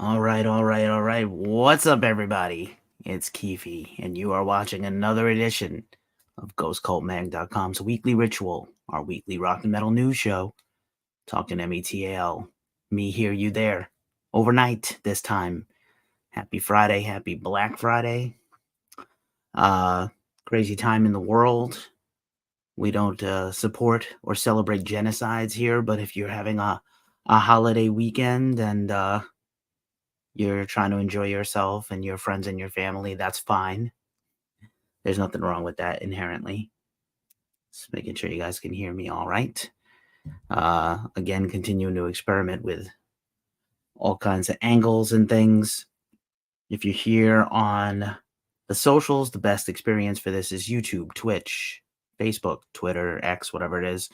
All right. What's up, everybody? It's Keefe, and you are watching another edition of GhostCultMag.com's Weekly Ritual, our weekly rock and metal news show, talking METAL. Me here, you there. Overnight this time. Happy Friday, happy Black Friday. Crazy time in the world. We don't support or celebrate genocides here, but if you're having a holiday weekend and you're trying to enjoy yourself and your friends and your family, that's fine. There's nothing wrong with that inherently. Just making sure you guys can hear me all right. Again, continuing to experiment with all kinds of angles and things. If you're here on the socials, the best experience for this is YouTube, Twitch, Facebook, Twitter, X, whatever it is.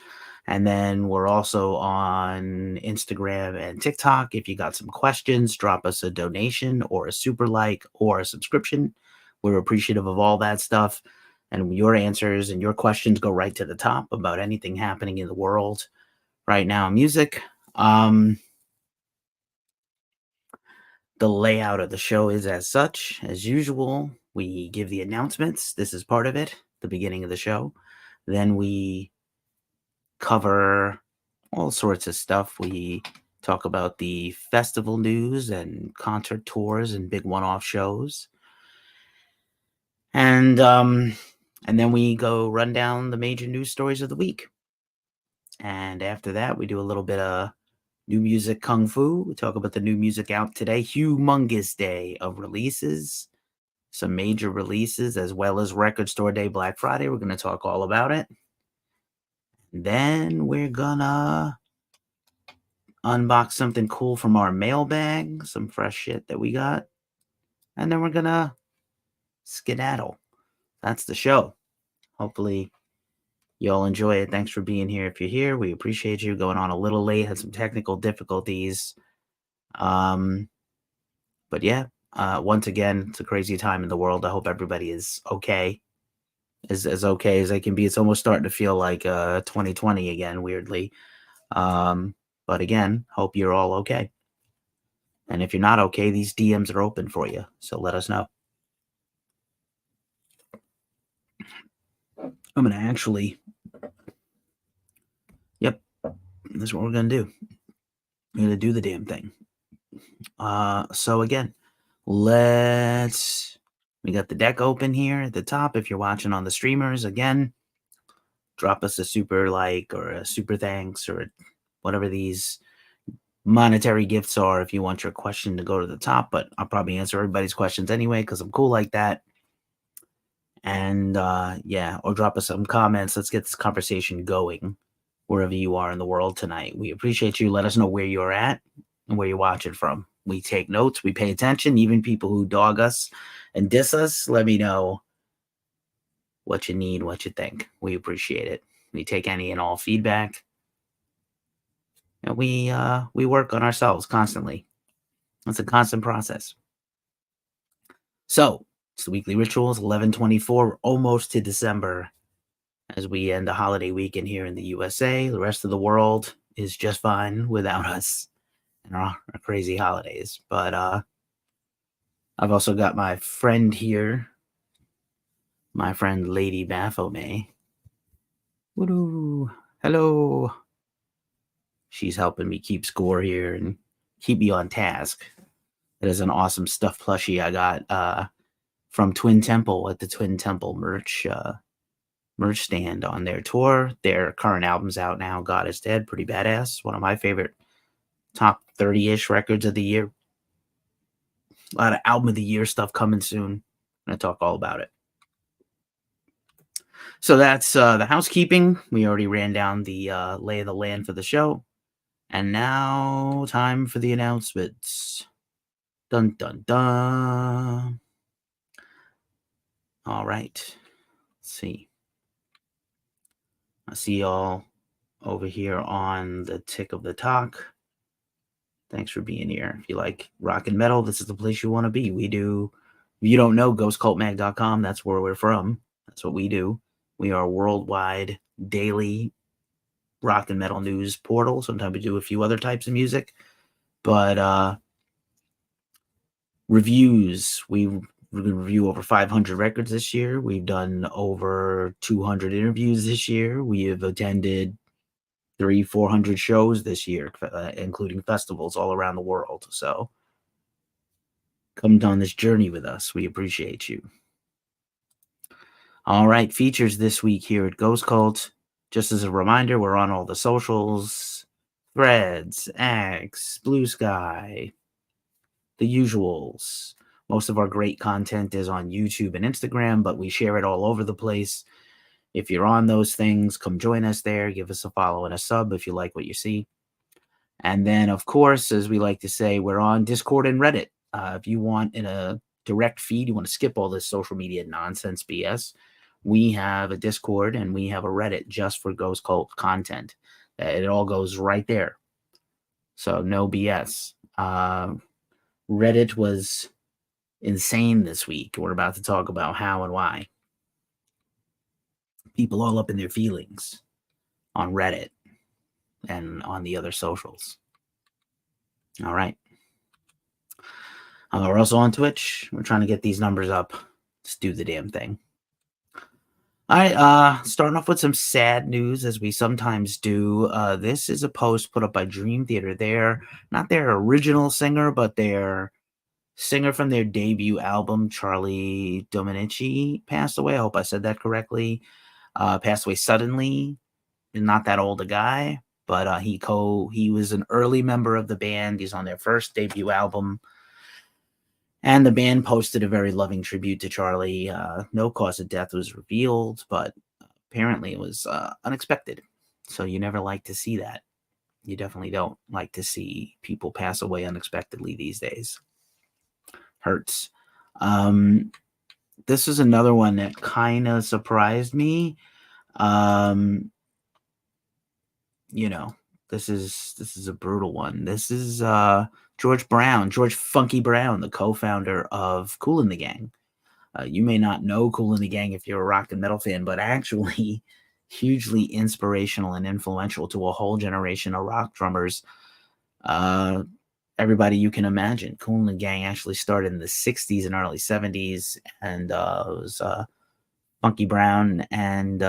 And then we're also on Instagram and TikTok. If you got some questions, drop us a donation or a super like or a subscription. We're appreciative of all that stuff. And your answers and your questions go right to the top about anything happening in the world right now. Music. The layout of the show is as such. As usual, we give the announcements. This is part of it, the beginning of the show. Then we cover all sorts of stuff. We talk about the festival news and concert tours and big one-off shows. And then we go run down the major news stories of the week. And after that, we do a little bit of new music kung fu. We talk about the new music out today. Humongous day of releases. Some major releases, as well as Record Store Day, Black Friday. We're going to talk all about it. Then we're going to unbox something cool from our mailbag, some fresh shit that we got. And then we're going to skedaddle. That's the show. Hopefully you all enjoy it. Thanks for being here. If you're here, we appreciate you. Going on a little late, had some technical difficulties. But yeah, once again, it's a crazy time in the world. I hope everybody is okay. As okay as they can be. It's almost starting to feel like 2020 again, weirdly. But again, hope you're all okay. And if you're not okay, these DMs are open for you. So let us know. I'm going to actually... Yep. That's what we're going to do. We're going to do the damn thing. So again, we got the deck open here at the top. If you're watching on the streamers, again, drop us a super like or a super thanks or whatever these monetary gifts are if you want your question to go to the top. But I'll probably answer everybody's questions anyway because I'm cool like that. And yeah, or drop us some comments. Let's get this conversation going wherever you are in the world tonight. We appreciate you. Let us know where you're at and where you're watching from. We take notes. We pay attention. Even people who dog us and diss us, let me know what you need, what you think. We appreciate it. We take any and all feedback. And we work on ourselves constantly. It's a constant process. So it's the weekly rituals, 11/24, almost to December as we end the holiday weekend here in the USA. The rest of the world is just fine without us and our crazy holidays. But I've also got my friend here, my friend Lady Baphomet. Woo-doo. Hello. She's helping me keep score here and keep me on task. It is an awesome stuffed plushie I got from Twin Temple at the Twin Temple merch stand on their tour. Their current album's out now. God is Dead, pretty badass. One of my favorite top 30-ish records of the year. A lot of album of the year stuff coming soon. I'm going to talk all about it. So that's the housekeeping. We already ran down the lay of the land for the show. And now time for the announcements. Dun, dun, dun. All right. Let's see. I see y'all over here on the Tick of the Talk. Thanks for being here. If you like rock and metal, this is the place you want to be. We do, if you don't know, ghostcultmag.com, that's where we're from. That's what we do. We are a worldwide daily rock and metal news portal. Sometimes we do a few other types of music. But Reviews. We're going to review over 500 records this year. We've done over 200 interviews this year. We have attended 400 shows this year, including festivals all around the world. So come on this journey with us. We appreciate you. All right, features this week here at Ghost Cult. Just as a reminder, we're on all the socials, Threads, X, Blue Sky, the usuals. Most of our great content is on YouTube and Instagram, but we share it all over the place. If you're on those things, come join us there. Give us a follow and a sub if you like what you see. And then, of course, as we like to say, we're on Discord and Reddit. If you want in a direct feed, you want to skip all this social media nonsense BS, we have a Discord and we have a Reddit just for Ghost Cult content. It all goes right there. So no BS. Reddit was insane this week. We're about to talk about how and why. People all up in their feelings on Reddit and on the other socials. All right. We're also on Twitch. We're trying to get these numbers up. Let's do the damn thing. All right, starting off with some sad news, as we sometimes do. This is a post put up by Dream Theater. They're not their original singer, but their singer from their debut album, Charlie Dominici, passed away. I hope I said that correctly. Passed away suddenly. Not that old a guy, but he was an early member of the band. He's on their first debut album. And the band posted a very loving tribute to Charlie. No cause of death was revealed, but apparently it was unexpected. So you never like to see that. You definitely don't like to see people pass away unexpectedly these days. Hurts. This is another one that kind of surprised me. This is a brutal one. This is George Funky Brown, the co-founder of Kool and the Gang. You may not know Kool and the Gang if you're a rock and metal fan, but actually hugely inspirational and influential to a whole generation of rock drummers. Everybody you can imagine. Kool and the Gang actually started in the 60s and early 70s, and it was Funky Brown and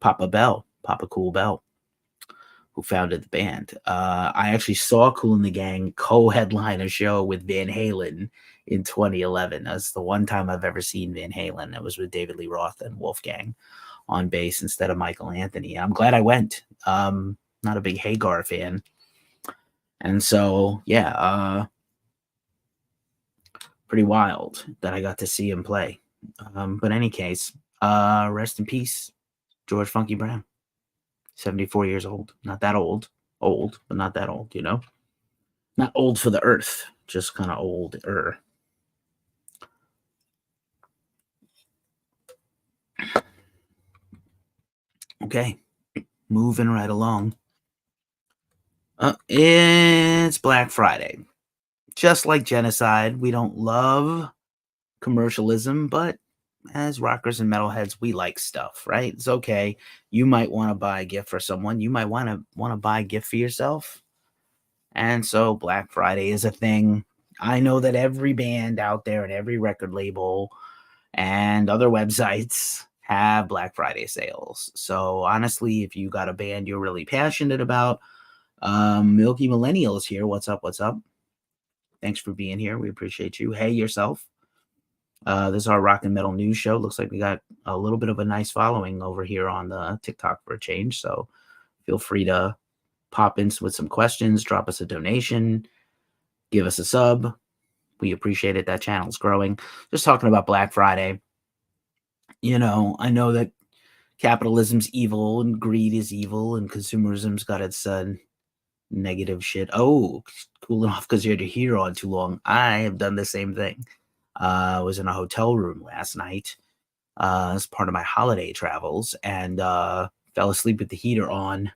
Papa Cool Bell, who founded the band. I actually saw Kool and the Gang co-headline a show with Van Halen in 2011. That's the one time I've ever seen Van Halen. It was with David Lee Roth and Wolfgang on bass instead of Michael Anthony. I'm glad I went. Not a big Hagar fan. And so, yeah, pretty wild that I got to see him play. But in any case, rest in peace, George Funky Brown. 74 years old. Not that old, but not that old, Not old for the earth, just kind of older. Okay, moving right along. It's Black Friday. Just like genocide, we don't love commercialism, but as rockers and metalheads, we like stuff, right? It's okay. You might want to buy a gift for someone. You might want to buy a gift for yourself. And so Black Friday is a thing. I know that every band out there and every record label and other websites have Black Friday sales. So honestly, if you got a band you're really passionate about, Milky Millennials here. What's up? Thanks for being here. We appreciate you. Hey, yourself. This is our rock and metal news show. Looks like we got a little bit of a nice following over here on the TikTok for a change. So feel free to pop in with some questions, drop us a donation, give us a sub. We appreciate it. That channel's growing. Just talking about Black Friday. I know that capitalism's evil and greed is evil and consumerism's got its negative shit. Oh, cooling off because you had your heater on too long. I have done the same thing. I was in a hotel room last night as part of my holiday travels and fell asleep with the heater on.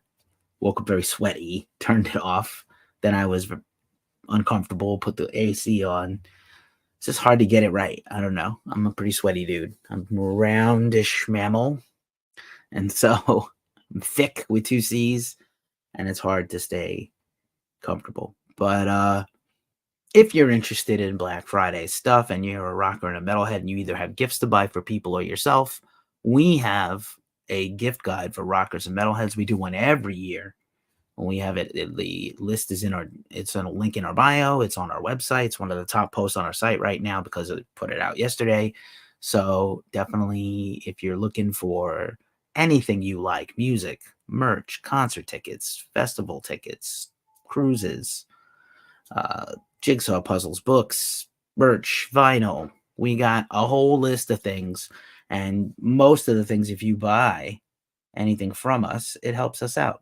Woke up very sweaty, turned it off. Then I was uncomfortable, put the AC on. It's just hard to get it right. I don't know. I'm a pretty sweaty dude. I'm a roundish mammal. And so I'm thick with 2 C's, and it's hard to stay comfortable. But if you're interested in Black Friday stuff and you're a rocker and a metalhead and you either have gifts to buy for people or yourself, we have a gift guide for rockers and metalheads. We do one every year. We have it. The list is it's on a link in our bio. It's on our website. It's one of the top posts on our site right now because I put it out yesterday. So definitely, if you're looking for anything you like, music, merch, concert tickets, festival tickets, cruises, jigsaw puzzles, books, merch, vinyl, we got a whole list of things. And most of the things, if you buy anything from us, it helps us out.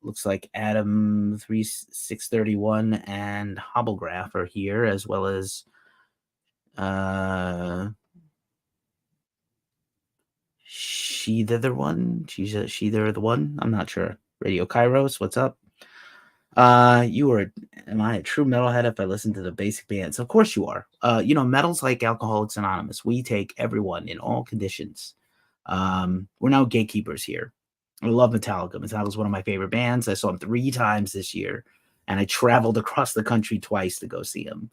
Looks like Adam 3631 and Hobblegraph are here, as well as she the other one. She the one. I'm not sure. Radio Kairos, what's up? Am I a true metalhead if I listen to the basic bands? Of course you are. Metal's like Alcoholics Anonymous. We take everyone in all conditions. We're now gatekeepers here. I love Metallica. Metallica's one of my favorite bands. I saw them 3 times this year, and I traveled across the country twice to go see them.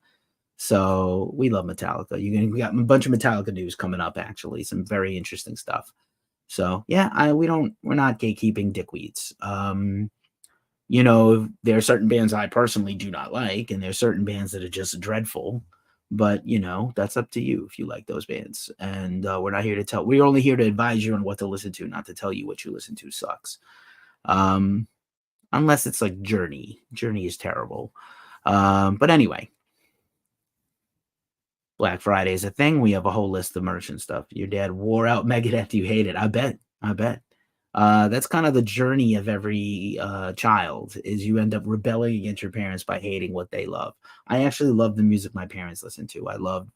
So we love Metallica. We got a bunch of Metallica news coming up, actually, some very interesting stuff. So yeah, we're not gatekeeping dickweeds. There are certain bands I personally do not like, and there's certain bands that are just dreadful. But that's up to you if you like those bands. And we're not here to we're only here to advise you on what to listen to, not to tell you what you listen to sucks. Unless it's like Journey. Journey is terrible. But anyway, Black Friday is a thing. We have a whole list of merch and stuff. Your dad wore out Megadeth. You hate it. I bet. That's kind of the journey of every child, is you end up rebelling against your parents by hating what they love. I actually love the music my parents listen to. I love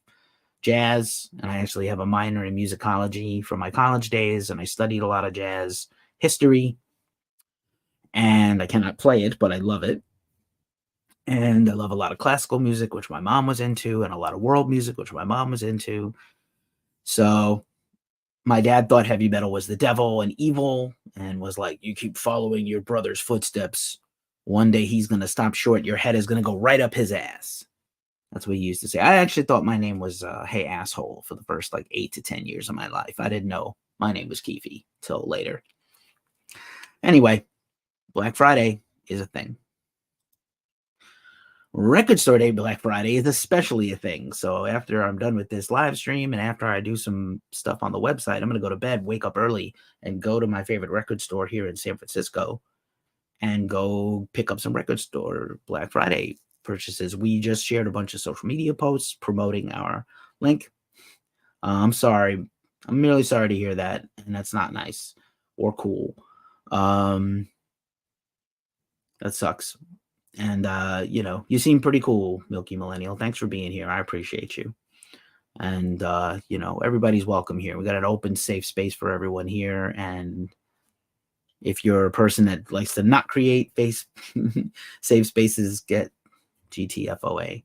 jazz, and I actually have a minor in musicology from my college days, and I studied a lot of jazz history, and I cannot play it, but I love it. And I love a lot of classical music, which my mom was into, and a lot of world music, which my mom was into. So my dad thought heavy metal was the devil and evil, and was like, you keep following your brother's footsteps, one day he's going to stop short. Your head is going to go right up his ass. That's what he used to say. I actually thought my name was Hey Asshole for the first 8 to 10 years of my life. I didn't know my name was Keefe till later. Anyway, Black Friday is a thing. Record Store Day Black Friday is especially a thing. So after I'm done with this live stream and after I do some stuff on the website, I'm going to go to bed, wake up early, and go to my favorite record store here in San Francisco and go pick up some Record Store Black Friday purchases. We just shared a bunch of social media posts promoting our link. I'm sorry. I'm really sorry to hear that, and that's not nice or cool. That sucks. And, you seem pretty cool, Milky Millennial. Thanks for being here. I appreciate you. And, everybody's welcome here. We got an open, safe space for everyone here. And if you're a person that likes to not create safe spaces, get GTFOA,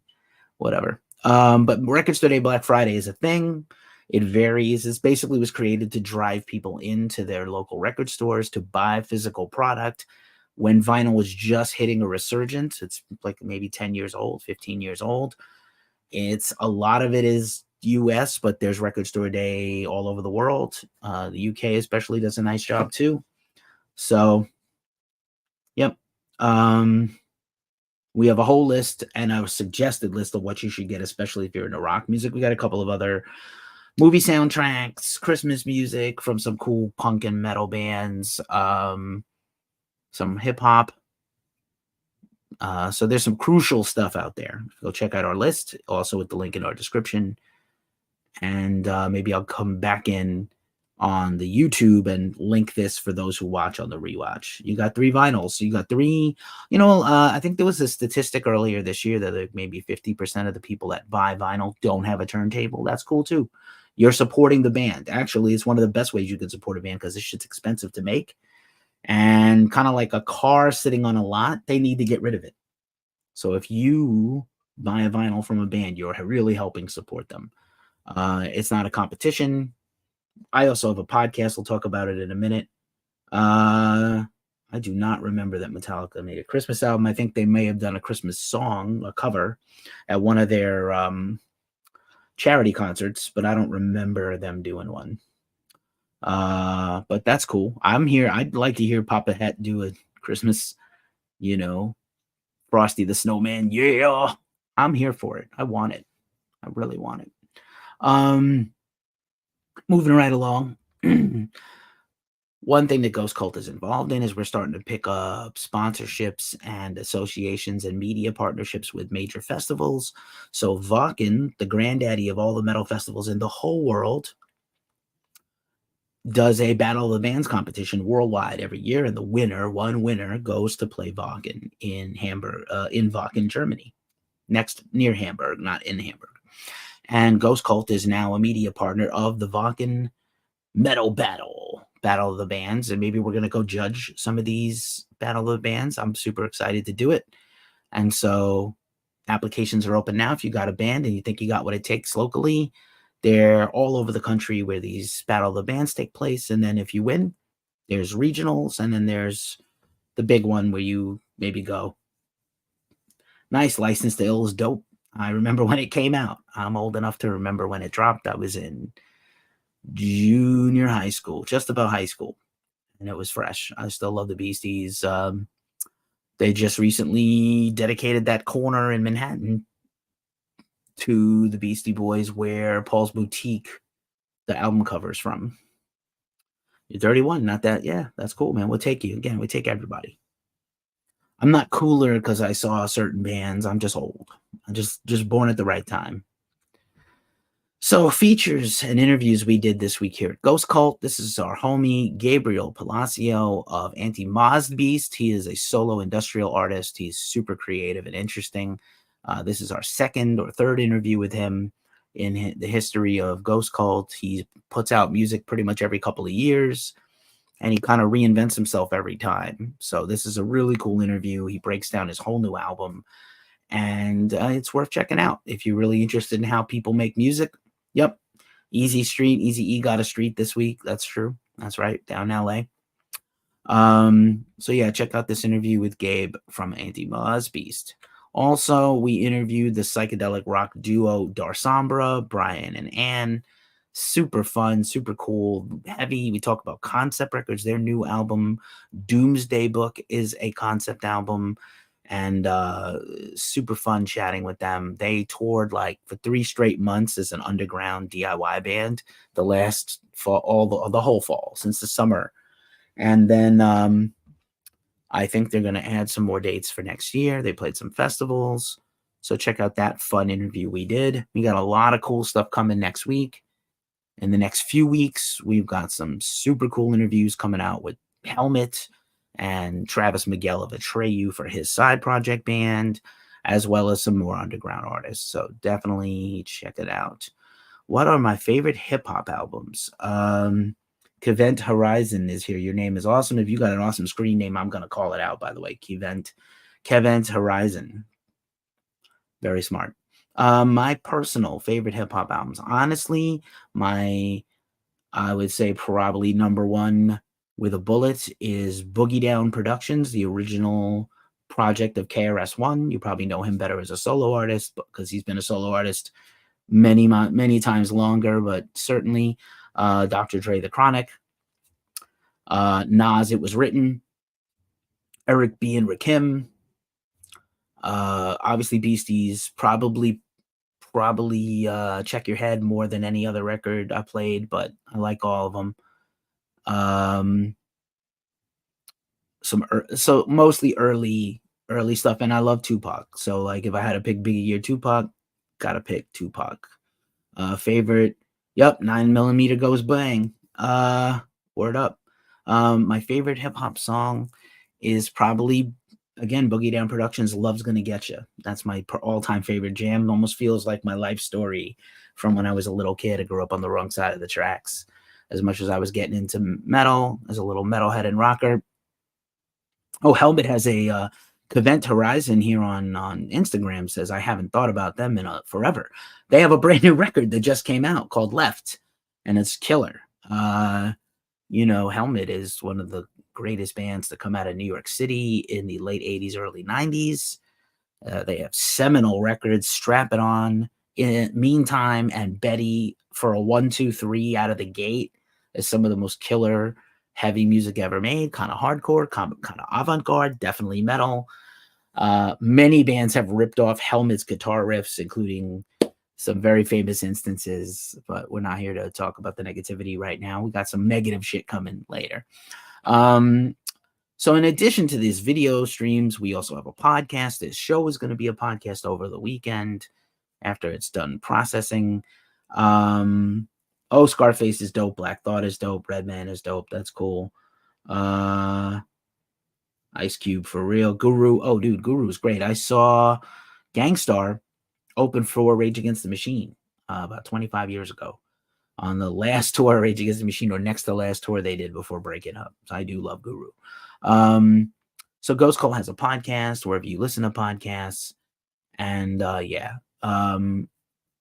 whatever. But Record Store Day Black Friday is a thing. It varies. It basically was created to drive people into their local record stores to buy physical product. When vinyl was just hitting a resurgence, it's maybe 10 years old, 15 years old. A lot of it is US, but there's Record Store Day all over the world. The UK especially does a nice job too. So, yep. We have a whole list and a suggested list of what you should get, especially if you're into rock music. We got a couple of other movie soundtracks, Christmas music from some cool punk and metal bands, some hip hop. So there's some crucial stuff out there. Go check out our list, also with the link in our description. And maybe I'll come back in on the YouTube and link this for those who watch on the rewatch. You got 3 vinyls. So you got 3, I think there was a statistic earlier this year that maybe 50% of the people that buy vinyl don't have a turntable. That's cool too. You're supporting the band. Actually, it's one of the best ways you can support a band because this shit's expensive to make. And kind of like a car sitting on a lot, they need to get rid of it. So if you buy a vinyl from a band, you're really helping support them. It's not a competition. I also have a podcast. We'll talk about it in a minute. I I do not remember that Metallica made a Christmas album. I think they may have done a Christmas song, a cover, at one of their charity concerts, but I don't remember them doing one. But that's cool. I'm here. I'd like to hear Papa Het do a Christmas, Frosty the Snowman. Yeah, I'm here for it. I want it. I really want it. Moving right along. One thing that Ghost Cult is involved in is we're starting to pick up sponsorships and associations and media partnerships with major festivals. So Wacken, the granddaddy of all the metal festivals in the whole world, does a Battle of the Bands competition worldwide every year, and one winner goes to play Wacken in Hamburg, in Wacken, Germany, near Hamburg, not in Hamburg. And Ghost Cult is now a media partner of the Wacken Metal Battle of the Bands, and maybe we're going to go judge some of these Battle of the Bands. I'm super excited to do it. And so applications are open now. If you got a band and you think you got what it takes locally, they're all over the country where these Battle of the Bands take place. And then if you win, there's regionals, and then there's the big one where you maybe go. Nice. License to Ill is dope. I remember when it came out. I'm old enough to remember when it dropped. I was in junior high school, just about high school, and it was fresh. I still love the Beasties. They just recently dedicated that corner in Manhattan to the Beastie Boys where Paul's Boutique, the album cover, is from. You're 31, not that. Yeah, that's cool, man. We'll take you. Again, we take everybody. I'm not cooler because I saw certain bands. I'm just old. I'm just born at the right time. So features and interviews we did this week here at Ghost Cult. This is our homie Gabriel Palacio of AntiMozdeBeast. He is a solo industrial artist. He's super creative and interesting. This is our second or third interview with him in the history of Ghost Cult. He puts out music pretty much every couple of years, and he kind of reinvents himself every time. So this is a really cool interview. He breaks down his whole new album, and it's worth checking out if you're really interested in how people make music. Yep. Easy Street, Easy E got a street this week. That's true. That's right. Down in LA. So yeah, check out this interview with Gabe from AntiMozdeBeast. Also, we interviewed the psychedelic rock duo Darsomba, Brian and Ann. Super fun, super cool, heavy. We talk about concept records. Their new album, Doomsday Book, is a concept album. And super fun chatting with them. They toured like for 3 straight months as an underground DIY band, the last fall, the whole fall since the summer. And then I think they're going to add some more dates for next year. They played some festivals. So check out that fun interview we did. We got a lot of cool stuff coming next week. In the next few weeks, we've got some super cool interviews coming out with Helmet and Travis Miguel of Atreyu for his side project band, as well as some more underground artists. So definitely check it out. What are my favorite hip-hop albums? Kevent Horizon is here. Your name is awesome. If you got an awesome screen name, I'm going to call it out, by the way. Kevent Horizon. Very smart. My personal favorite hip-hop albums. Honestly, I would say probably number one with a bullet is Boogie Down Productions, the original project of KRS-One. You probably know him better as a solo artist because he's been a solo artist many times longer, but certainly Dr. Dre, The Chronic, Nas, It Was Written, Eric B. and Rakim, obviously Beasties, probably Check Your Head more than any other record I played, but I like all of them. So mostly early stuff, and I love Tupac. So like if I had to pick Biggie or Tupac, gotta pick Tupac. Favorite, 9mm goes bang. Word up. My favorite hip hop song is probably, again, Boogie Down Productions' Love's Gonna Get You. That's my all-time favorite jam. It almost feels like my life story from when I was a little kid. I grew up on the wrong side of the tracks. As much as I was getting into metal, as a little metalhead and rocker. Oh, Helmet has a Kevent Horizon here on Instagram, says, I haven't thought about them in forever. They have a brand new record that just came out called Left, and it's killer. Helmet is one of the greatest bands to come out of New York City in the late 80s, early 90s. They have seminal records, Strap It On, in Meantime, and Betty for a 1, 2, 3 out of the gate is some of the most killer heavy music ever made, kind of hardcore, kind of avant-garde, definitely metal. Many bands have ripped off Helmet's guitar riffs, including some very famous instances, but we're not here to talk about the negativity right now. We got some negative shit coming later. So in addition to these video streams, we also have a podcast. This show is going to be a podcast over the weekend after it's done processing. Scarface is dope. Black Thought is dope. Redman is dope. That's cool. Ice Cube for real. Guru. Oh, dude, Guru is great. I saw Gangstar open for Rage Against the Machine about 25 years ago on the last tour Rage Against the Machine, or next to last tour they did before breaking up. So I do love Guru. So Ghost Cult has a podcast wherever you listen to podcasts. And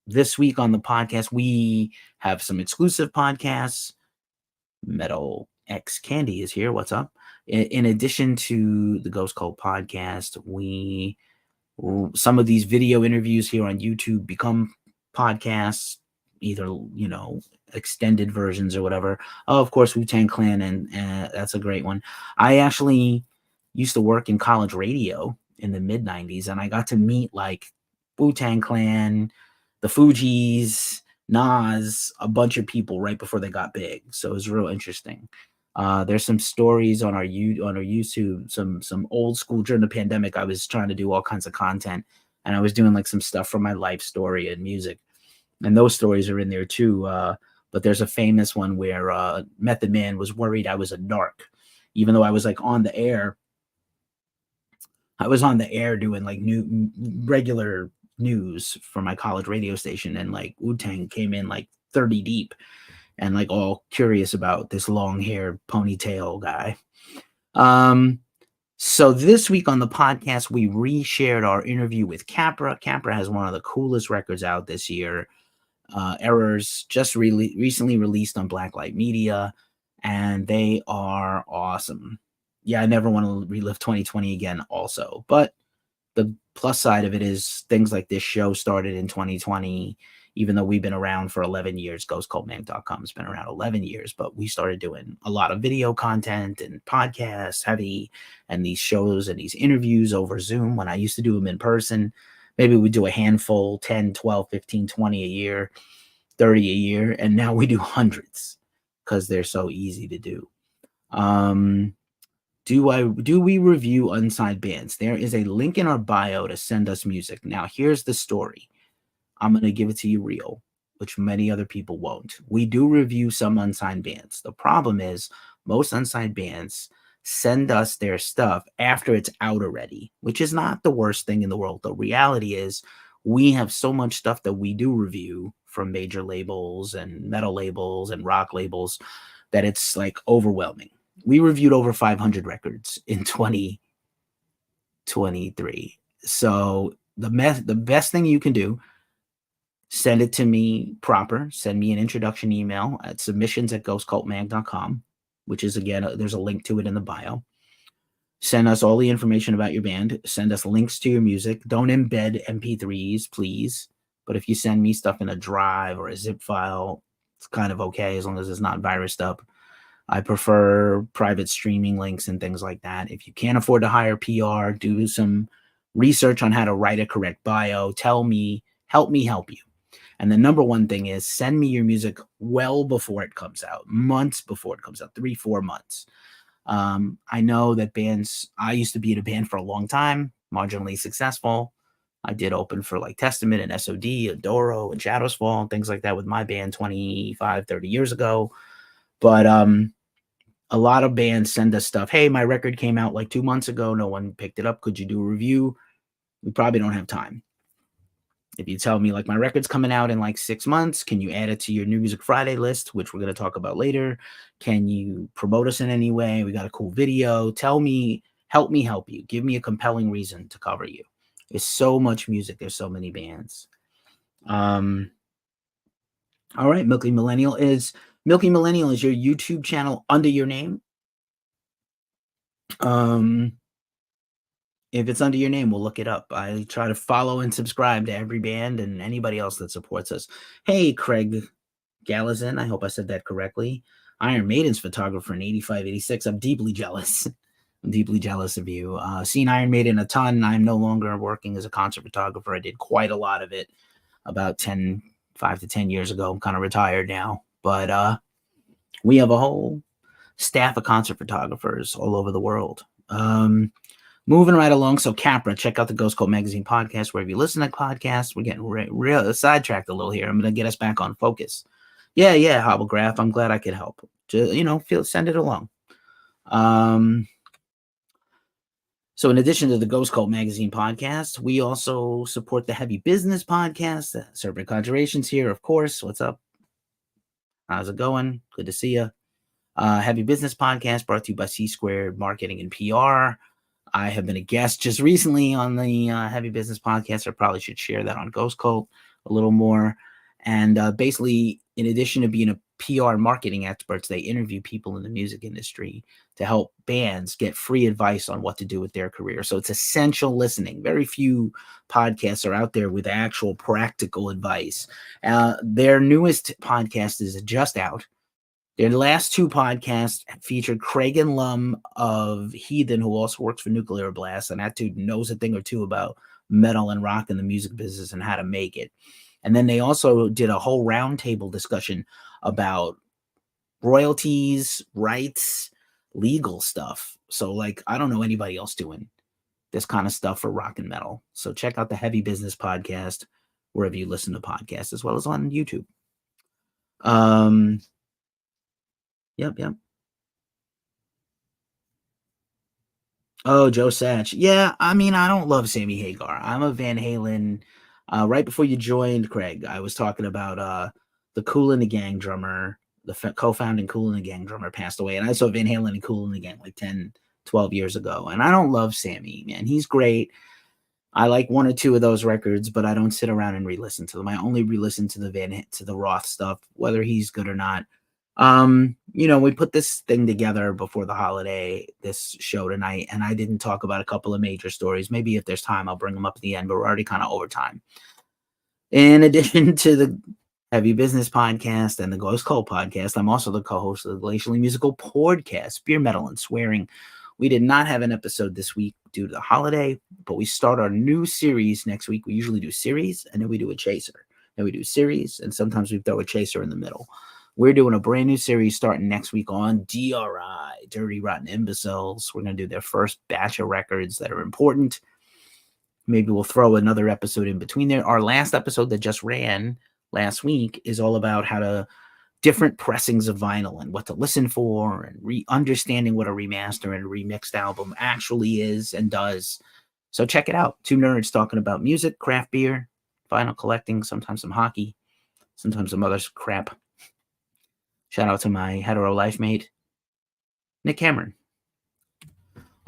this week on the podcast, we have some exclusive podcasts. Metal X Candy is here. What's up? In addition to the Ghost Cult podcast, some of these video interviews here on YouTube become podcasts, either, extended versions or whatever. Oh, of course, Wu-Tang Clan, and that's a great one. I actually used to work in college radio in the mid-90s, and I got to meet like Wu-Tang Clan, the Fugees, Nas, a bunch of people right before they got big. So it was real interesting. There's some stories on our YouTube, some old school. During the pandemic, I was trying to do all kinds of content, and I was doing like some stuff from my life story and music, and those stories are in there too. But there's a famous one where Method Man was worried I was a narc, even though I was like on the air. I was on the air doing like regular news for my college radio station, and like Wu-Tang came in like 30 deep and like all curious about this long hair ponytail guy. So this week on the podcast, we reshared our interview with Capra. Capra has one of the coolest records out this year. Errors just recently released on Blacklight Media, and they are awesome. Yeah, I never want to relive 2020 again also, but the plus side of it is things like this show started in 2020, even though we've been around for 11 years. GhostCultMag.com has been around 11 years, but we started doing a lot of video content and podcasts heavy, and these shows and these interviews over Zoom when I used to do them in person. Maybe we do a handful, 10, 12, 15, 20 a year, 30 a year, and now we do hundreds because they're so easy to do. Do we review unsigned bands? There is a link in our bio to send us music. Now, here's the story. I'm going to give it to you real, which many other people won't. We do review some unsigned bands. The problem is most unsigned bands send us their stuff after it's out already, which is not the worst thing in the world. The reality is we have so much stuff that we do review from major labels and metal labels and rock labels that it's like overwhelming. We reviewed over 500 records in 2023. So the best thing you can do, send it to me proper. Send me an introduction email at submissions@ghostcultmag.com, which is, again, there's a link to it in the bio. Send us all the information about your band. Send us links to your music. Don't embed MP3s, please. But if you send me stuff in a drive or a zip file, it's kind of okay as long as it's not virused up. I prefer private streaming links and things like that. If you can't afford to hire PR, do some research on how to write a correct bio. Tell me, help you. And the number one thing is send me your music well before it comes out, months before it comes out, 3-4 months. I know that bands, I used to be in a band for a long time, marginally successful. I did open for like Testament and SOD and Doro and Shadows Fall and things like that with my band 25, 30 years ago. But a lot of bands send us stuff. Hey, my record came out like 2 months ago. No one picked it up. Could you do a review? We probably don't have time. If you tell me like my record's coming out in like 6 months, can you add it to your New Music Friday list, which we're going to talk about later? Can you promote us in any way? We got a cool video. Tell me, help you. Give me a compelling reason to cover you. There's so much music. There's so many bands. All right, Milky Millennial is your YouTube channel under your name? If it's under your name, we'll look it up. I try to follow and subscribe to every band and anybody else that supports us. Hey, Craig Gallazin, I hope I said that correctly. Iron Maiden's photographer in 85, 86. I'm deeply jealous. I'm deeply jealous of you. Seen Iron Maiden a ton. I'm no longer working as a concert photographer. I did quite a lot of it about 5 to 10 years ago. I'm kind of retired now. But we have a whole staff of concert photographers all over the world. Moving right along. So Capra, check out the Ghost Cult Magazine podcast wherever you listen to podcasts. We're getting real sidetracked a little here. I'm going to get us back on focus. Yeah, Hobblegraph. I'm glad I could help. Just, send it along. So in addition to the Ghost Cult Magazine podcast, we also support the Heavy Business podcast. Serpent Conjurations here, of course. What's up? How's it going? Good to see you. Heavy Business podcast brought to you by C Squared Marketing and PR. I have been a guest just recently on the Heavy Business podcast. I probably should share that on Ghost Cult a little more. And basically, in addition to being a PR marketing experts, they interview people in the music industry to help bands get free advice on what to do with their career. So it's essential listening. Very few podcasts are out there with actual practical advice. Their newest podcast is just out. Their last two podcasts featured Craig and Lum of Heathen, who also works for Nuclear Blast, and that dude knows a thing or two about metal and rock and the music business and how to make it. And then they also did a whole roundtable discussion about royalties, rights, legal stuff. So, I don't know anybody else doing this kind of stuff for rock and metal. So check out the Heavy Business podcast wherever you listen to podcasts, as well as on YouTube. Yep. Oh, Joe Satch. Yeah, I mean, I don't love Sammy Hagar. I'm a Van Halen. Right before you joined, Craig, I was talking about the Kool and the Gang drummer, the co-founding Kool and the Gang drummer passed away. And I saw Van Halen and Kool and the Gang like 10, 12 years ago. And I don't love Sammy, man. He's great. I like one or two of those records, but I don't sit around and re-listen to them. I only re-listen to the Roth stuff, whether he's good or not. We put this thing together before the holiday, this show tonight, and I didn't talk about a couple of major stories. Maybe if there's time, I'll bring them up at the end, but we're already kind of over time. In addition to the Heavy Business podcast and the Ghost Cult podcast, I'm also the co-host of the Glacially Musical Pouredcast, Beer, Metal, and Swearing. We did not have an episode this week due to the holiday, but we start our new series next week. We usually do series, and then we do a chaser. Then we do series, and sometimes we throw a chaser in the middle. We're doing a brand new series starting next week on DRI, Dirty Rotten Imbeciles. We're going to do their first batch of records that are important. Maybe we'll throw another episode in between there. Our last episode that just ran last week is all about different pressings of vinyl and what to listen for and understanding what a remaster and a remixed album actually is and does. So check it out. Two nerds talking about music, craft beer, vinyl collecting, sometimes some hockey, sometimes some other crap. Shout out to my hetero life mate, Nick Cameron.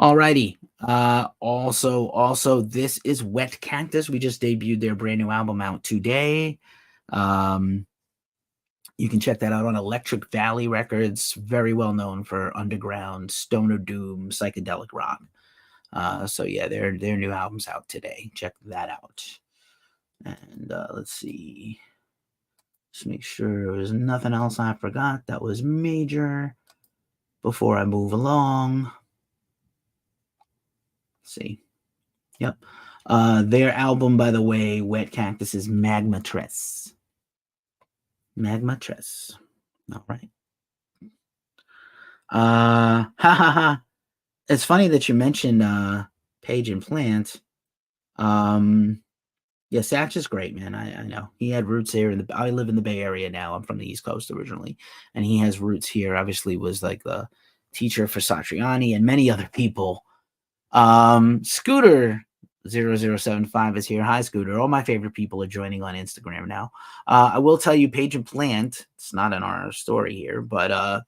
Alrighty. Also, this is Wet Cactus. We just debuted their brand new album out today. You can check that out on Electric Valley Records. Very well known for underground, stoner doom, psychedelic rock. So yeah, their new album's out today. Check that out. And let's see. Just make sure there was nothing else I forgot that was major before I move along. Let's see. Yep. Their album, by the way, Wet Cactus, is Magma Tress. Magma Tress. All right. It's funny that you mentioned Page and Plant. Yeah, Satch is great, man. I know. He had roots here. I live in the Bay Area now. I'm from the East Coast originally. And he has roots here. Obviously was like the teacher for Satriani and many other people. Scooter 0075 is here. Hi, Scooter. All my favorite people are joining on Instagram now. I will tell you, Page and Plant, it's not in our story here, but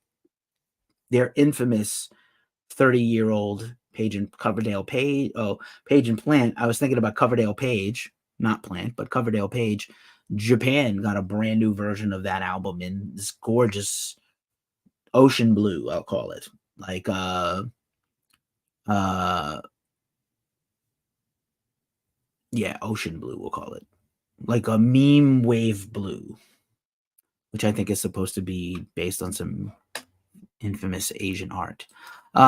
their infamous 30-year-old Page and Coverdale Page. Oh, Page and Plant. I was thinking about Coverdale Page, not Plant, but Coverdale Page. Japan got a brand new version of that album in this gorgeous ocean blue, I'll call it. Like Yeah, ocean blue, we'll call it. Like a meme wave blue, which I think is supposed to be based on some infamous Asian art.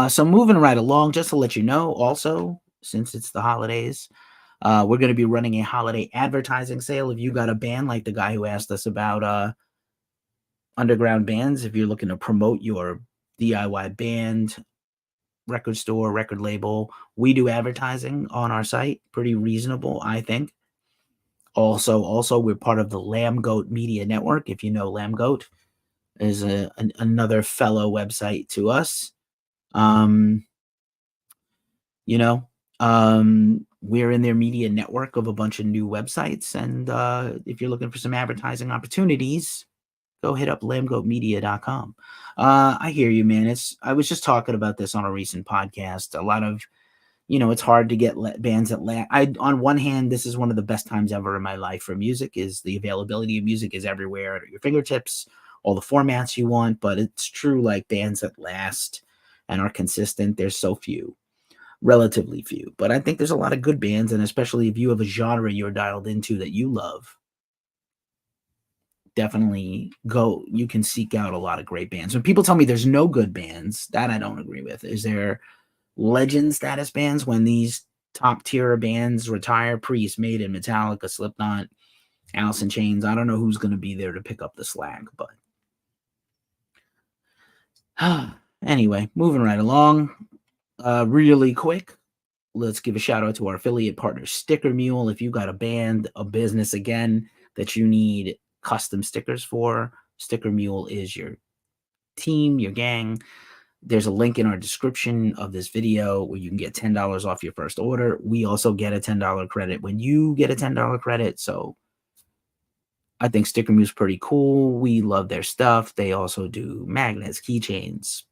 So moving right along, just to let you know, also, since it's the holidays, we're going to be running a holiday advertising sale. If you got a band like the guy who asked us about underground bands, if you're looking to promote your DIY band, record store, record label, we do advertising on our site. Pretty reasonable, I think. Also, we're part of the Lambgoat Media Network. If you know Lambgoat, is another fellow website to us. You know, we're in their media network of a bunch of new websites. And if you're looking for some advertising opportunities, go hit up lambgoatmedia.com. I hear you, man. I was just talking about this on a recent podcast. A lot of, it's hard to get bands that on one hand, this is one of the best times ever in my life for music. Is the availability of music is everywhere at your fingertips, all the formats you want. But it's true, like bands that last and are consistent, there's so few, relatively few. But I think there's a lot of good bands, and especially if you have a genre you're dialed into that you love, definitely go. You can seek out a lot of great bands. When people tell me there's no good bands, that I don't agree with. Is there legend status bands when these top tier bands retire? Priest, Maiden, Metallica, Slipknot, Alice in Chains. I don't know who's going to be there to pick up the slack, but anyway, moving right along. Really quick, let's give a shout out to our affiliate partner, Sticker Mule. If you got a band, a business again that you need custom stickers for, Sticker Mule is your team, your gang. There's a link in our description of this video where you can get $10 off your first order. We also get a $10 credit when you get a $10 credit. So I think Sticker Mule's pretty cool. We love their stuff. They also do magnets, keychains,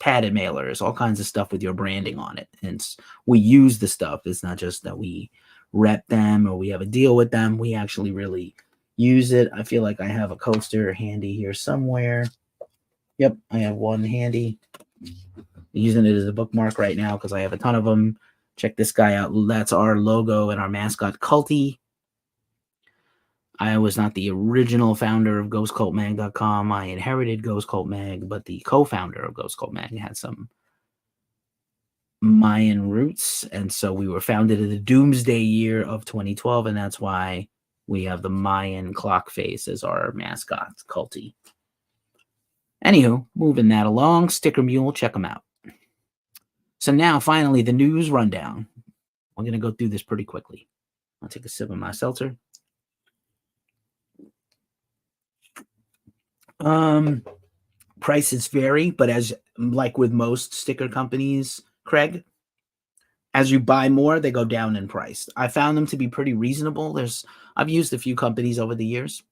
padded mailers, all kinds of stuff with your branding on it. And we use the stuff. It's not just that we rep them or we have a deal with them. We actually really use it. I feel like I have a coaster handy here somewhere. Yep, I have one handy. Using it as a bookmark right now because I have a ton of them. Check this guy out. That's our logo and our mascot, Culty. I was not the original founder of GhostCultMag.com. I inherited Ghost Cult Mag, but the co-founder of Ghost Cult Mag had some Mayan roots, and so we were founded in the doomsday year of 2012, and that's why we have the Mayan clock face as our mascot, Culty. Anywho, moving that along, Sticker Mule, check them out. So now, finally, the news rundown. I'm going to go through this pretty quickly. I'll take a sip of my seltzer. Prices vary, but as like with most sticker companies, Craig, as you buy more, they go down in price. I found them to be pretty reasonable. I've used a few companies over the years.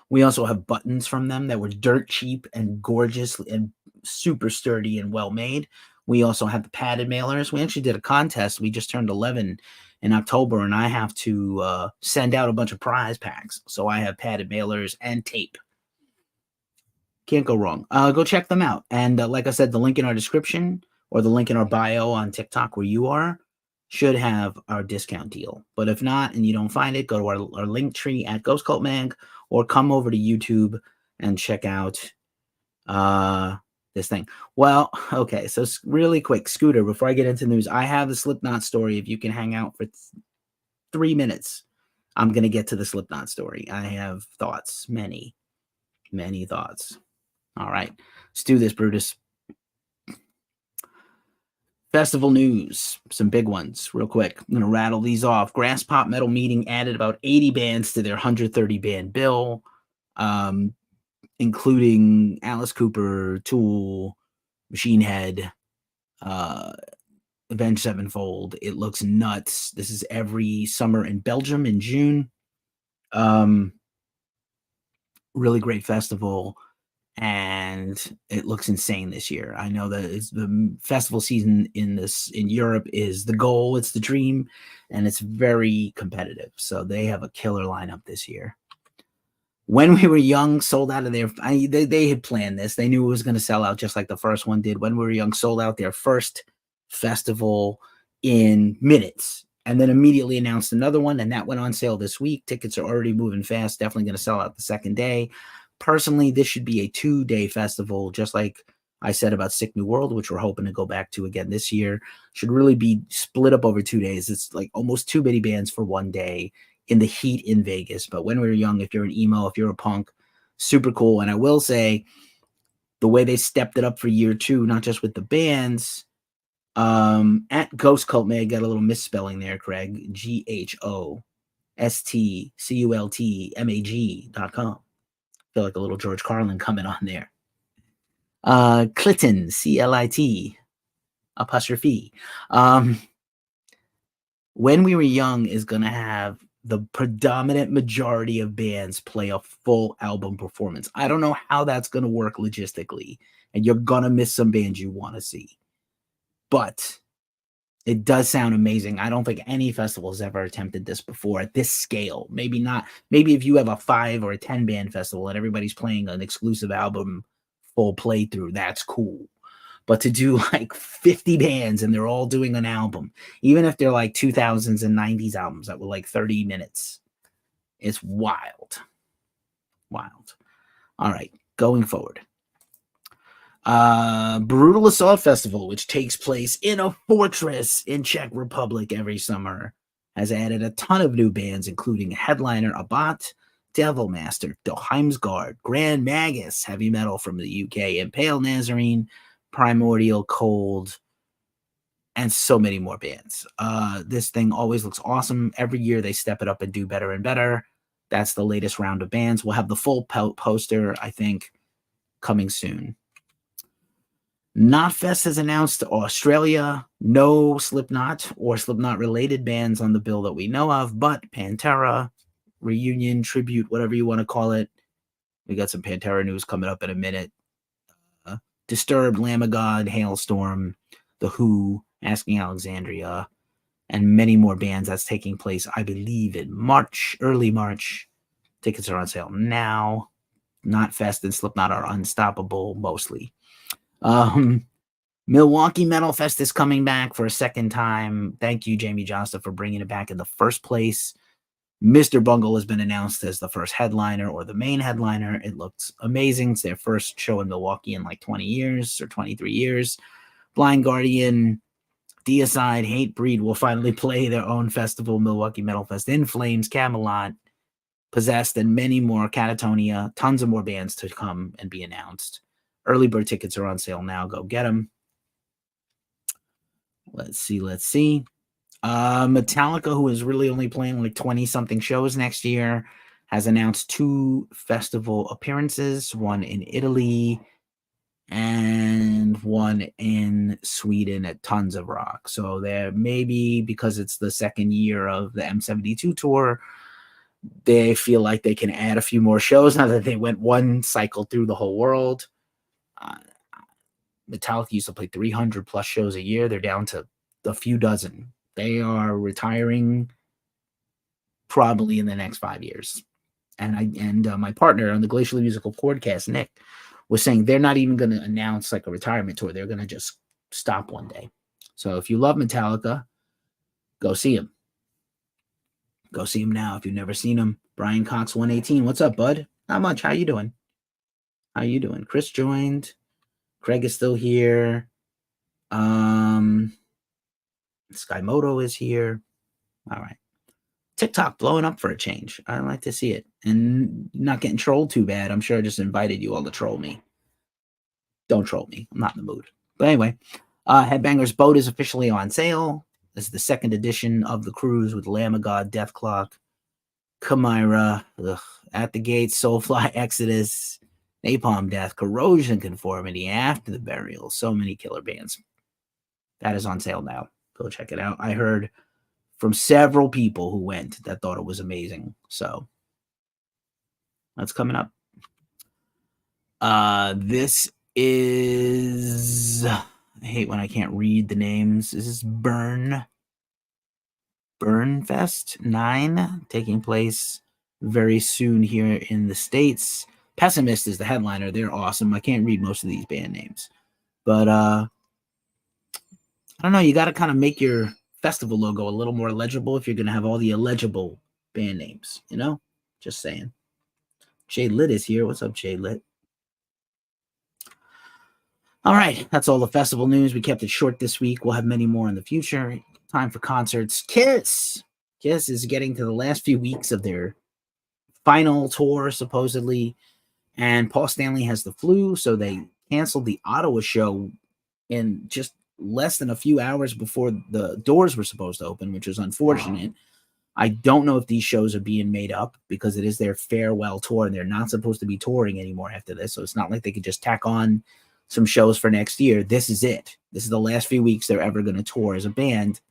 We also have buttons from them that were dirt cheap and gorgeous and super sturdy and well made. We also have the padded mailers. We actually did a contest. We just turned 11 in October, and I have to send out a bunch of prize packs. So I have padded mailers and tape. Can't go wrong. Go check them out. And like I said, the link in our description or the link in our bio on TikTok where you are should have our discount deal. But if not, and you don't find it, go to our link tree at Ghost Cult Mag or come over to YouTube and check out this thing. Well, okay, so really quick, Scooter, before I get into news, I have the Slipknot story. If you can hang out for 3 minutes, I'm going to get to the Slipknot story. I have thoughts, many thoughts. All right, let's do this, Brutus. Festival news, some big ones, real quick. I'm going to rattle these off. Graspop Metal Meeting added about 80 bands to their 130 band bill, including Alice Cooper, Tool, Machine Head, Avenged Sevenfold. It looks nuts. This is every summer in Belgium in June. Really great festival. And it looks insane this year. I know that it's the festival season in Europe is the goal. It's the dream, and it's very competitive. So they have a killer lineup this year. When We Were Young sold out of they had planned this. They knew it was going to sell out just like the first one did. When We Were Young sold out their first festival in minutes, and then immediately announced another one, and that went on sale this week. Tickets are already moving fast, definitely going to sell out the second day. Personally, this should be a 2-day festival, just like I said about Sick New World, which we're hoping to go back to again this year. Should really be split up over 2 days. It's like almost too many bands for one day in the heat in Vegas. But when we were young, if you're an emo, if you're a punk, super cool. And I will say, the way they stepped it up for year 2, not just with the bands, at Ghost Cult Mag, got a little misspelling there, Craig. GHOSTCULTMAG.com. Feel like a little George Carlin coming on there. Clinton, CLIT, apostrophe. When We Were Young is going to have the predominant majority of bands play a full album performance. I don't know how that's going to work logistically, and you're going to miss some bands you want to see. But it does sound amazing. I don't think any festival has ever attempted this before at this scale. Maybe not. Maybe if you have a 5 or a 10 band festival and everybody's playing an exclusive album full playthrough, that's cool. But to do like 50 bands and they're all doing an album, even if they're like 2000s and 90s albums that were like 30 minutes, it's wild. Wild. All right, going forward. Brutal Assault Festival, which takes place in a fortress in Czech Republic every summer, has added a ton of new bands, including headliner Abbat, Devilmaster, Doheimsgard, Grand Magus, heavy metal from the UK, Impale Nazarene, Primordial Cold, and so many more bands. This thing always looks awesome. Every year they step it up and do better and better. That's the latest round of bands. We'll have the full poster, I think, coming soon. Knotfest has announced Australia. No Slipknot or Slipknot-related bands on the bill that we know of, but Pantera, reunion, tribute, whatever you want to call it. We got some Pantera news coming up in a minute. Disturbed, Lamb of God, Hailstorm, The Who, Asking Alexandria, and many more bands. That's taking place, I believe, in March, early March. Tickets are on sale now. Knotfest and Slipknot are unstoppable, mostly. Milwaukee Metalfest is coming back for a second time. Thank you, Jamie Josta, for bringing it back in the first place. Mr. Bungle has been announced as the first headliner or the main headliner. It looks amazing. It's their first show in Milwaukee in like 20 years or 23 years. Blind Guardian, Deicide, Hatebreed will finally play their own festival, Milwaukee Metalfest, In Flames, Camelot, Possessed, and many more. Catatonia, tons of more bands to come and be announced. Early bird tickets are on sale now. Go get them. Let's see. Metallica, who is really only playing like 20-something shows next year, has announced 2 festival appearances, one in Italy and one in Sweden at Tons of Rock. So there maybe, because it's the second year of the M72 tour, they feel like they can add a few more shows now that they went one cycle through the whole world. Metallica used to play 300 plus shows a year. They're down to a few dozen. They are retiring probably in the next 5 years. And my partner on the Glacially Musical Pouredcast, Nick, was saying they're not even going to announce like a retirement tour. They're going to just stop one day. So if you love Metallica, go see him. Go see him now if you've never seen him. Brian Cox 118. What's up, bud? Not much. How you doing? Chris joined. Craig is still here. Skymoto is here. All right. TikTok blowing up for a change. I like to see it. And not getting trolled too bad. I'm sure I just invited you all to troll me. Don't troll me. I'm not in the mood. But anyway, Headbangers Boat is officially on sale. This is the second edition of the cruise with Lamb of God, Death Clock, Chimera, At the Gates, Soulfly, Exodus, Napalm Death, Corrosion Conformity, After the Burial. So many killer bands. That is on sale now. Go check it out. I heard from several people who went that thought it was amazing. So that's coming up. This is, I hate when I can't read the names. This is Burnfest IX, taking place very soon here in the States. Pessimist is the headliner. They're awesome. I can't read most of these band names, but I don't know. You got to kind of make your festival logo a little more legible if you're going to have all the illegible band names, you know? Just saying. Jay Lit is here. What's up, Jay Lit? All right. That's all the festival news. We kept it short this week. We'll have many more in the future. Time for concerts. Kiss. Kiss is getting to the last few weeks of their final tour, supposedly. And Paul Stanley has the flu, so they canceled the Ottawa show in just less than a few hours before the doors were supposed to open, which was unfortunate. I don't know if these shows are being made up because it is their farewell tour and they're not supposed to be touring anymore after this. So it's not like they could just tack on some shows for next year. This is it. This is the last few weeks they're ever going to tour as a band.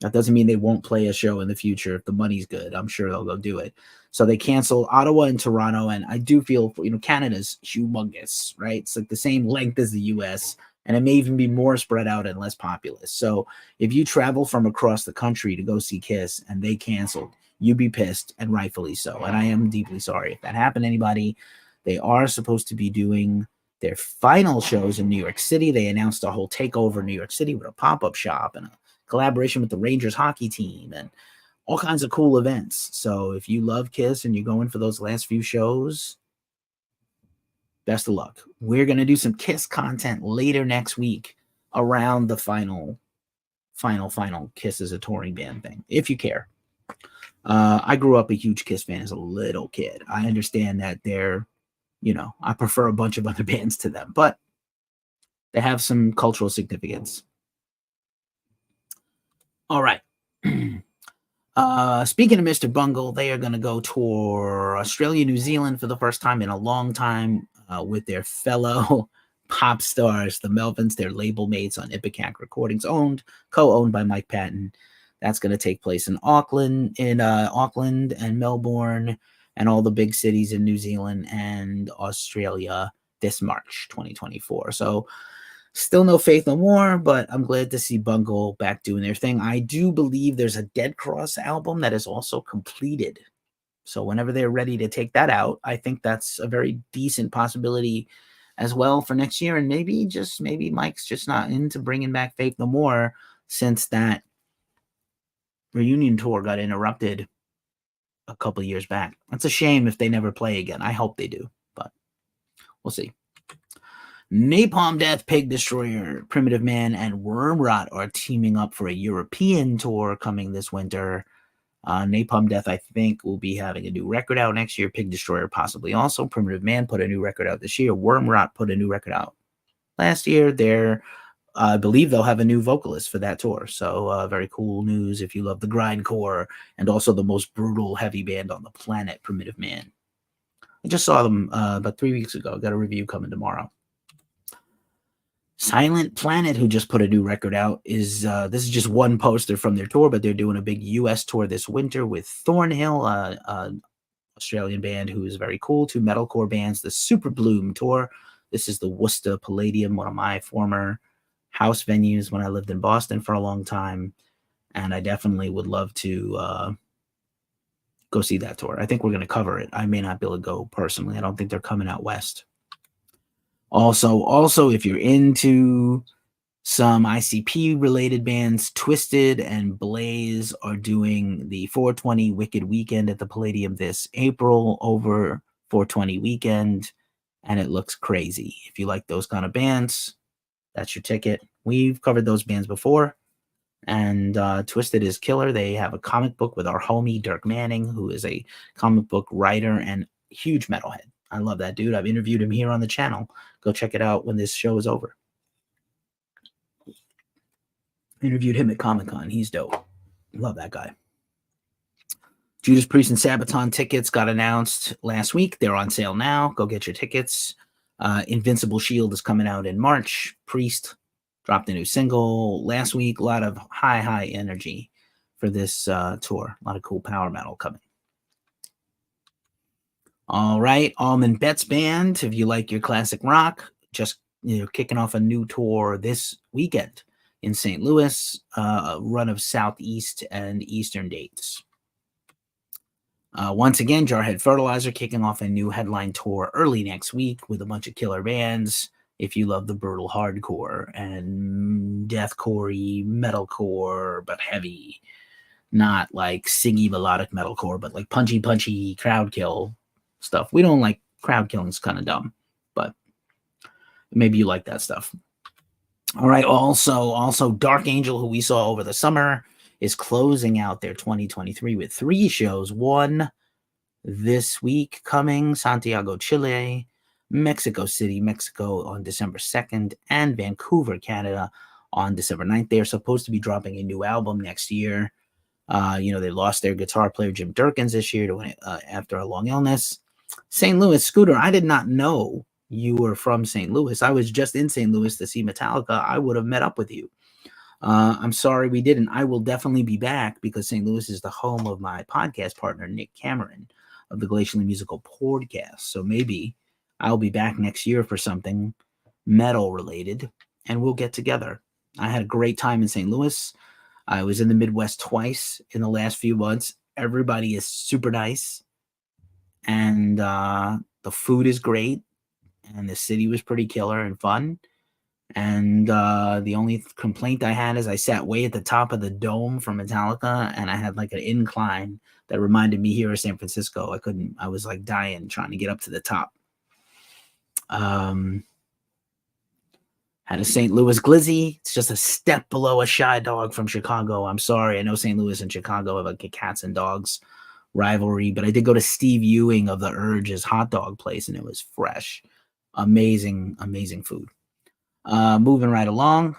That doesn't mean they won't play a show in the future. If the money's good, I'm sure they'll go do it. So they canceled Ottawa and Toronto. And I do feel, Canada's humongous, right? It's like the same length as the US. And it may even be more spread out and less populous. So if you travel from across the country to go see Kiss and they canceled, you'd be pissed, and rightfully so. And I am deeply sorry if that happened to anybody. They are supposed to be doing their final shows in New York City. They announced a whole takeover in New York City with a pop-up shop and a collaboration with the Rangers hockey team and all kinds of cool events. So if you love Kiss and you're going for those last few shows, best of luck. We're going to do some Kiss content later next week around the final Kiss as a touring band thing, if you care. I grew up a huge Kiss fan as a little kid. I understand that they're, I prefer a bunch of other bands to them, but they have some cultural significance. All right. Speaking of Mr. Bungle, they are going to go tour Australia, New Zealand for the first time in a long time with their fellow pop stars, the Melvins, their label mates on Ipecac Recordings, co-owned by Mike Patton. That's going to take place in Auckland and Melbourne and all the big cities in New Zealand and Australia this March 2024. So still no Faith No More, but I'm glad to see Bungle back doing their thing. I do believe there's a Dead Cross album that is also completed. So whenever they're ready to take that out, I think that's a very decent possibility as well for next year. And maybe Mike's just not into bringing back Faith No More since that reunion tour got interrupted a couple of years back. That's a shame if they never play again. I hope they do, but we'll see. Napalm Death, Pig Destroyer, Primitive Man, and Wormrot are teaming up for a European tour coming this winter. Napalm Death, I think, will be having a new record out next year. Pig Destroyer possibly also. Primitive Man put a new record out this year. Wormrot put a new record out last year. I believe they'll have a new vocalist for that tour. So very cool news if you love the grindcore and also the most brutal heavy band on the planet, Primitive Man. I just saw them about 3 weeks ago. Got a review coming tomorrow. Silent Planet, who just put a new record out, this is just one poster from their tour, but they're doing a big U.S. tour this winter with Thornhill, an Australian band who is very cool, two metalcore bands, the Super Bloom tour. This is the Worcester Palladium, one of my former house venues when I lived in Boston for a long time, and I definitely would love to go see that tour. I think we're going to cover it. I may not be able to go personally. I don't think they're coming out west. Also, if you're into some ICP-related bands, Twiztid and Blaze are doing the 420 Wicked Weekend at the Palladium this April over 420 weekend, and it looks crazy. If you like those kind of bands, that's your ticket. We've covered those bands before, and Twiztid is killer. They have a comic book with our homie Dirk Manning, who is a comic book writer and huge metalhead. I love that dude. I've interviewed him here on the channel. Go check it out when this show is over. Interviewed him at Comic-Con. He's dope. Love that guy. Judas Priest and Sabaton tickets got announced last week. They're on sale now. Go get your tickets. Invincible Shield is coming out in March. Priest dropped a new single last week. A lot of high energy for this tour. A lot of cool power metal coming. All right, Allman Betts Band, if you like your classic rock, just kicking off a new tour this weekend in St. Louis, a run of Southeast and Eastern dates. Once again, Jarhead Fertilizer kicking off a new headline tour early next week with a bunch of killer bands. if you love the brutal hardcore and deathcore-y metalcore, but heavy, not like singy melodic metalcore, but like punchy crowd kill stuff. We don't like crowd killing; it's kind of dumb, but maybe you like that stuff. All right. Also, Dark Angel, who we saw over the summer, is closing out their 2023 with 3 shows. One this week coming, Santiago, Chile, Mexico City, Mexico on December 2nd, and Vancouver, Canada on December 9th. They are supposed to be dropping a new album next year. They lost their guitar player, Jim Durkins, this year after a long illness. St. Louis, Scooter, I did not know you were from St. Louis. I was just in St. Louis to see Metallica. I would have met up with you. I'm sorry we didn't. I will definitely be back because St. Louis is the home of my podcast partner, Nick Cameron of the Glacially Musical Pouredcast. So maybe I'll be back next year for something metal related and we'll get together. I had a great time in St. Louis. I was in the Midwest twice in the last few months. Everybody is super nice. And the food is great. And the city was pretty killer and fun. And the only complaint I had is I sat way at the top of the dome for Metallica, and I had like an incline that reminded me here of San Francisco. I was like dying trying to get up to the top. Had a St. Louis Glizzy. It's just a step below a Shy Dog from Chicago. I'm sorry. I know St. Louis and Chicago have like a cats and dogs rivalry, but I did go to Steve Ewing of the Urge's hot dog place, and it was fresh. Amazing, amazing food. Moving right along.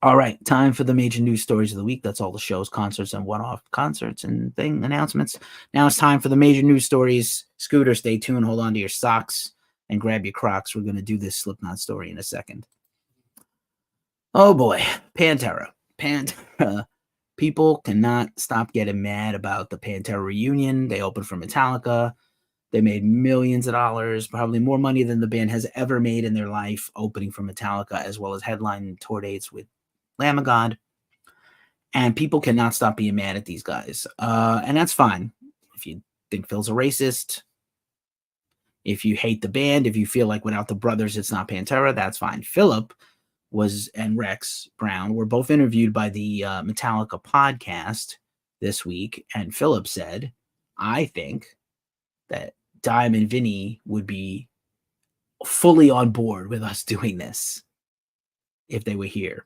All right, time for the major news stories of the week. That's all the shows, concerts, and one-off concerts and announcements. Now it's time for the major news stories. Scooter, stay tuned. Hold on to your socks and grab your Crocs. We're going to do this Slipknot story in a second. Oh boy, Pantera. People cannot stop getting mad about the Pantera reunion. They opened for Metallica. They made millions of dollars, probably more money than the band has ever made in their life, opening for Metallica, as well as headline tour dates with Lamb of God. And people cannot stop being mad at these guys. And that's fine. If you think Phil's a racist, if you hate the band, if you feel like without the brothers it's not Pantera, that's fine. Philip and Rex Brown were both interviewed by the Metallica podcast this week. And Philip said, I think that Dime and Vinny would be fully on board with us doing this if they were here,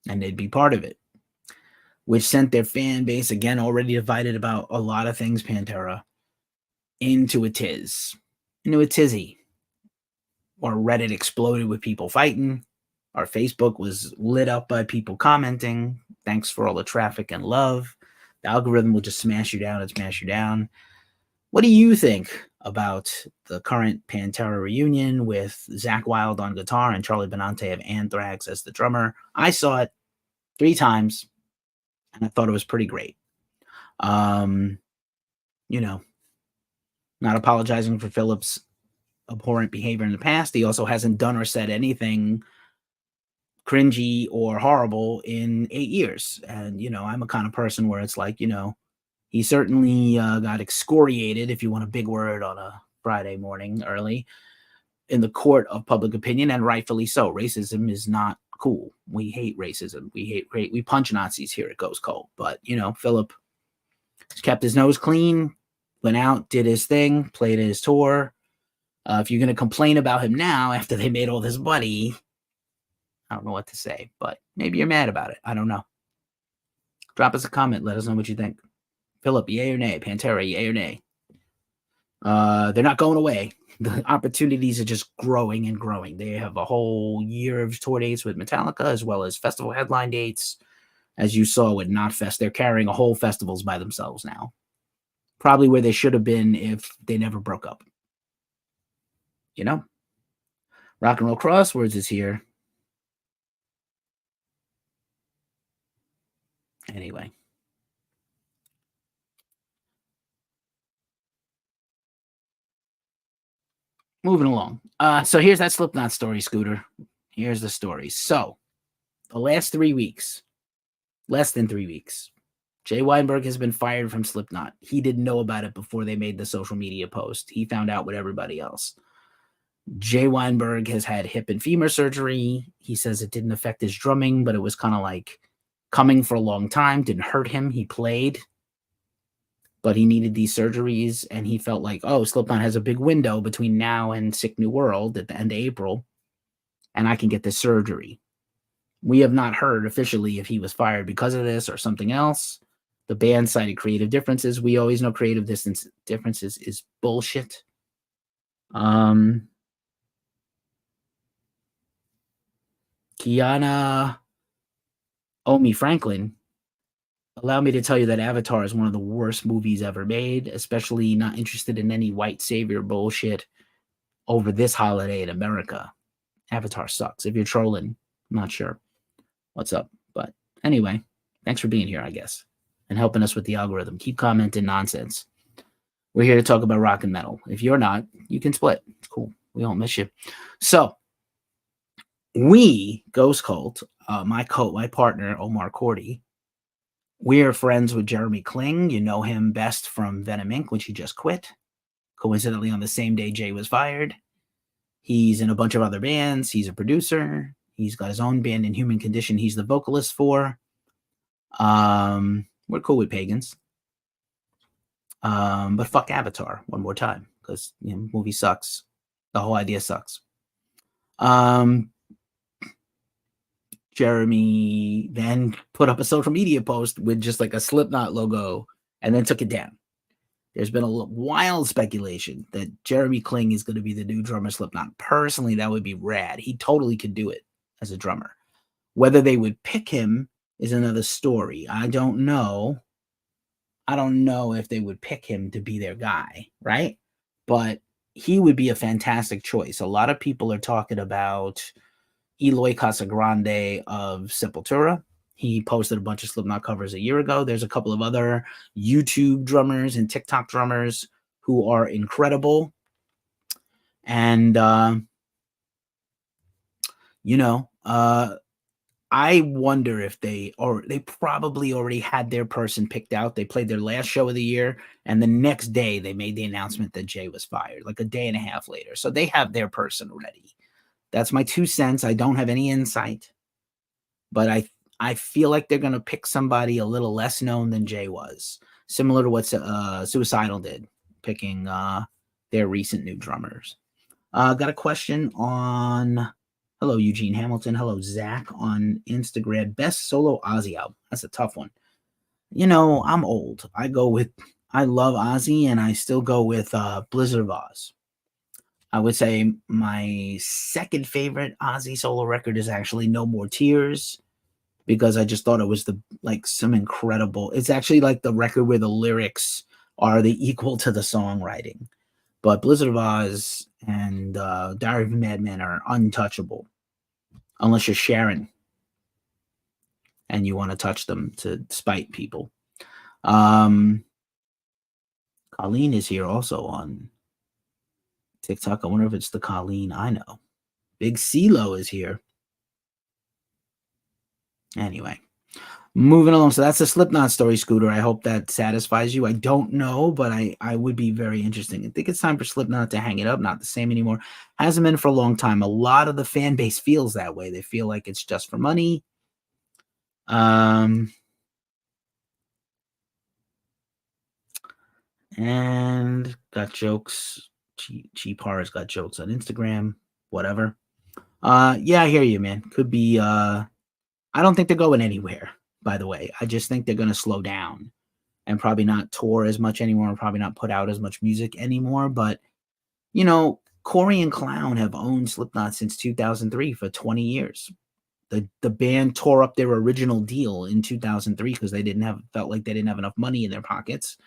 and they'd be part of it, which sent their fan base, again, already divided about a lot of things Pantera, into a tizzy. Our Reddit exploded with people fighting. Our Facebook was lit up by people commenting. Thanks for all the traffic and love. The algorithm will just smash you down and smash you down. What do you think about the current Pantera reunion with Zakk Wylde on guitar and Charlie Benante of Anthrax as the drummer? I saw it 3 times, and I thought it was pretty great. Not apologizing for Philip's abhorrent behavior in the past. He also hasn't done or said anything cringy or horrible in 8 years. And, I'm a kind of person where it's like, he certainly got excoriated, if you want a big word on a Friday morning early, in the court of public opinion, and rightfully so. Racism is not cool. We hate racism. We punch Nazis here at Goes Cold. But, Philip kept his nose clean, went out, did his thing, played his tour. If you're going to complain about him now after they made all this money, I don't know what to say, but maybe you're mad about it. I don't know. Drop us a comment. Let us know what you think. Philip, yay or nay? Pantera, yay or nay? They're not going away. The opportunities are just growing and growing. They have a whole year of tour dates with Metallica, as well as festival headline dates. As you saw with Knotfest, they're carrying a whole festivals by themselves now. Probably where they should have been if they never broke up. Rock and Roll Crosswords is here. Anyway. Moving along. So here's that Slipknot story, Scooter. Here's the story. So the last 3 weeks, less than 3 weeks, Jay Weinberg has been fired from Slipknot. He didn't know about it before they made the social media post. He found out with everybody else. Jay Weinberg has had hip and femur surgery. He says it didn't affect his drumming, but it was kind of like coming for a long time, didn't hurt him. He played, but he needed these surgeries, and he felt like, oh, Slipknot has a big window between now and Sick New World at the end of April, and I can get this surgery. We have not heard officially if he was fired because of this or something else. The band cited creative differences. We always know creative differences is bullshit. Kiana Omi Franklin, allow me to tell you that Avatar is one of the worst movies ever made, especially not interested in any white savior bullshit over this holiday in America. Avatar sucks. If you're trolling, I'm not sure what's up. But anyway, thanks for being here, I guess, and helping us with the algorithm. Keep commenting nonsense. We're here to talk about rock and metal. If you're not, you can split. It's cool. We won't miss you. So, we, Ghost Cult, my partner, Omar Cordy, we're friends with Jeremy Kling. You know him best from Venom Inc., which he just quit. Coincidentally, on the same day Jay was fired. He's in a bunch of other bands. He's a producer. He's got his own band, Inhuman Condition, he's the vocalist for. We're cool with pagans. But fuck Avatar one more time, because the movie sucks. The whole idea sucks. Jeremy then put up a social media post with just like a Slipknot logo and then took it down. There's been a wild speculation that Jeremy Kling is going to be the new drummer Slipknot. Personally, that would be rad. He totally could do it as a drummer. Whether they would pick him is another story. I don't know. I don't know if they would pick him to be their guy, right? But he would be a fantastic choice. A lot of people are talking about Eloy Casagrande of Sepultura. He posted a bunch of Slipknot covers a year ago. There's a couple of other YouTube drummers and TikTok drummers who are incredible. And, I wonder if they probably already had their person picked out. They played their last show of the year, and the next day they made the announcement that Jay was fired, like a day and a half later. So they have their person ready. That's my 2 cents. I don't have any insight, but I feel like they're going to pick somebody a little less known than Jay was, similar to what Suicidal did, picking their recent new drummers. Got a question on, hello, Eugene Hamilton. Hello, Zach on Instagram. Best solo Ozzy album. That's a tough one. I'm old. I love Ozzy, and I still go with Blizzard of Oz. I would say my second favorite Ozzy solo record is actually No More Tears, because I just thought it was some incredible. It's actually like the record where the lyrics are the equal to the songwriting. But Blizzard of Oz and Diary of a Madman are untouchable, unless you're Sharon and you want to touch them to spite people. Colleen is here also on TikTok. I wonder if it's the Colleen I know. Big CeeLo is here. Anyway, moving along. So that's a Slipknot story, Scooter. I hope that satisfies you. I don't know, but I would be very interesting. I think it's time for Slipknot to hang it up. Not the same anymore. Hasn't been for a long time. A lot of the fan base feels that way. They feel like it's just for money. And got jokes. Cheap Horror's got jokes on Instagram. Whatever. Yeah, I hear you, man. Could be. I don't think they're going anywhere, by the way. I just think they're going to slow down and probably not tour as much anymore, and probably not put out as much music anymore. But, Corey and Clown have owned Slipknot since 2003 for 20 years. The band tore up their original deal in 2003 because felt like they didn't have enough money in their pockets.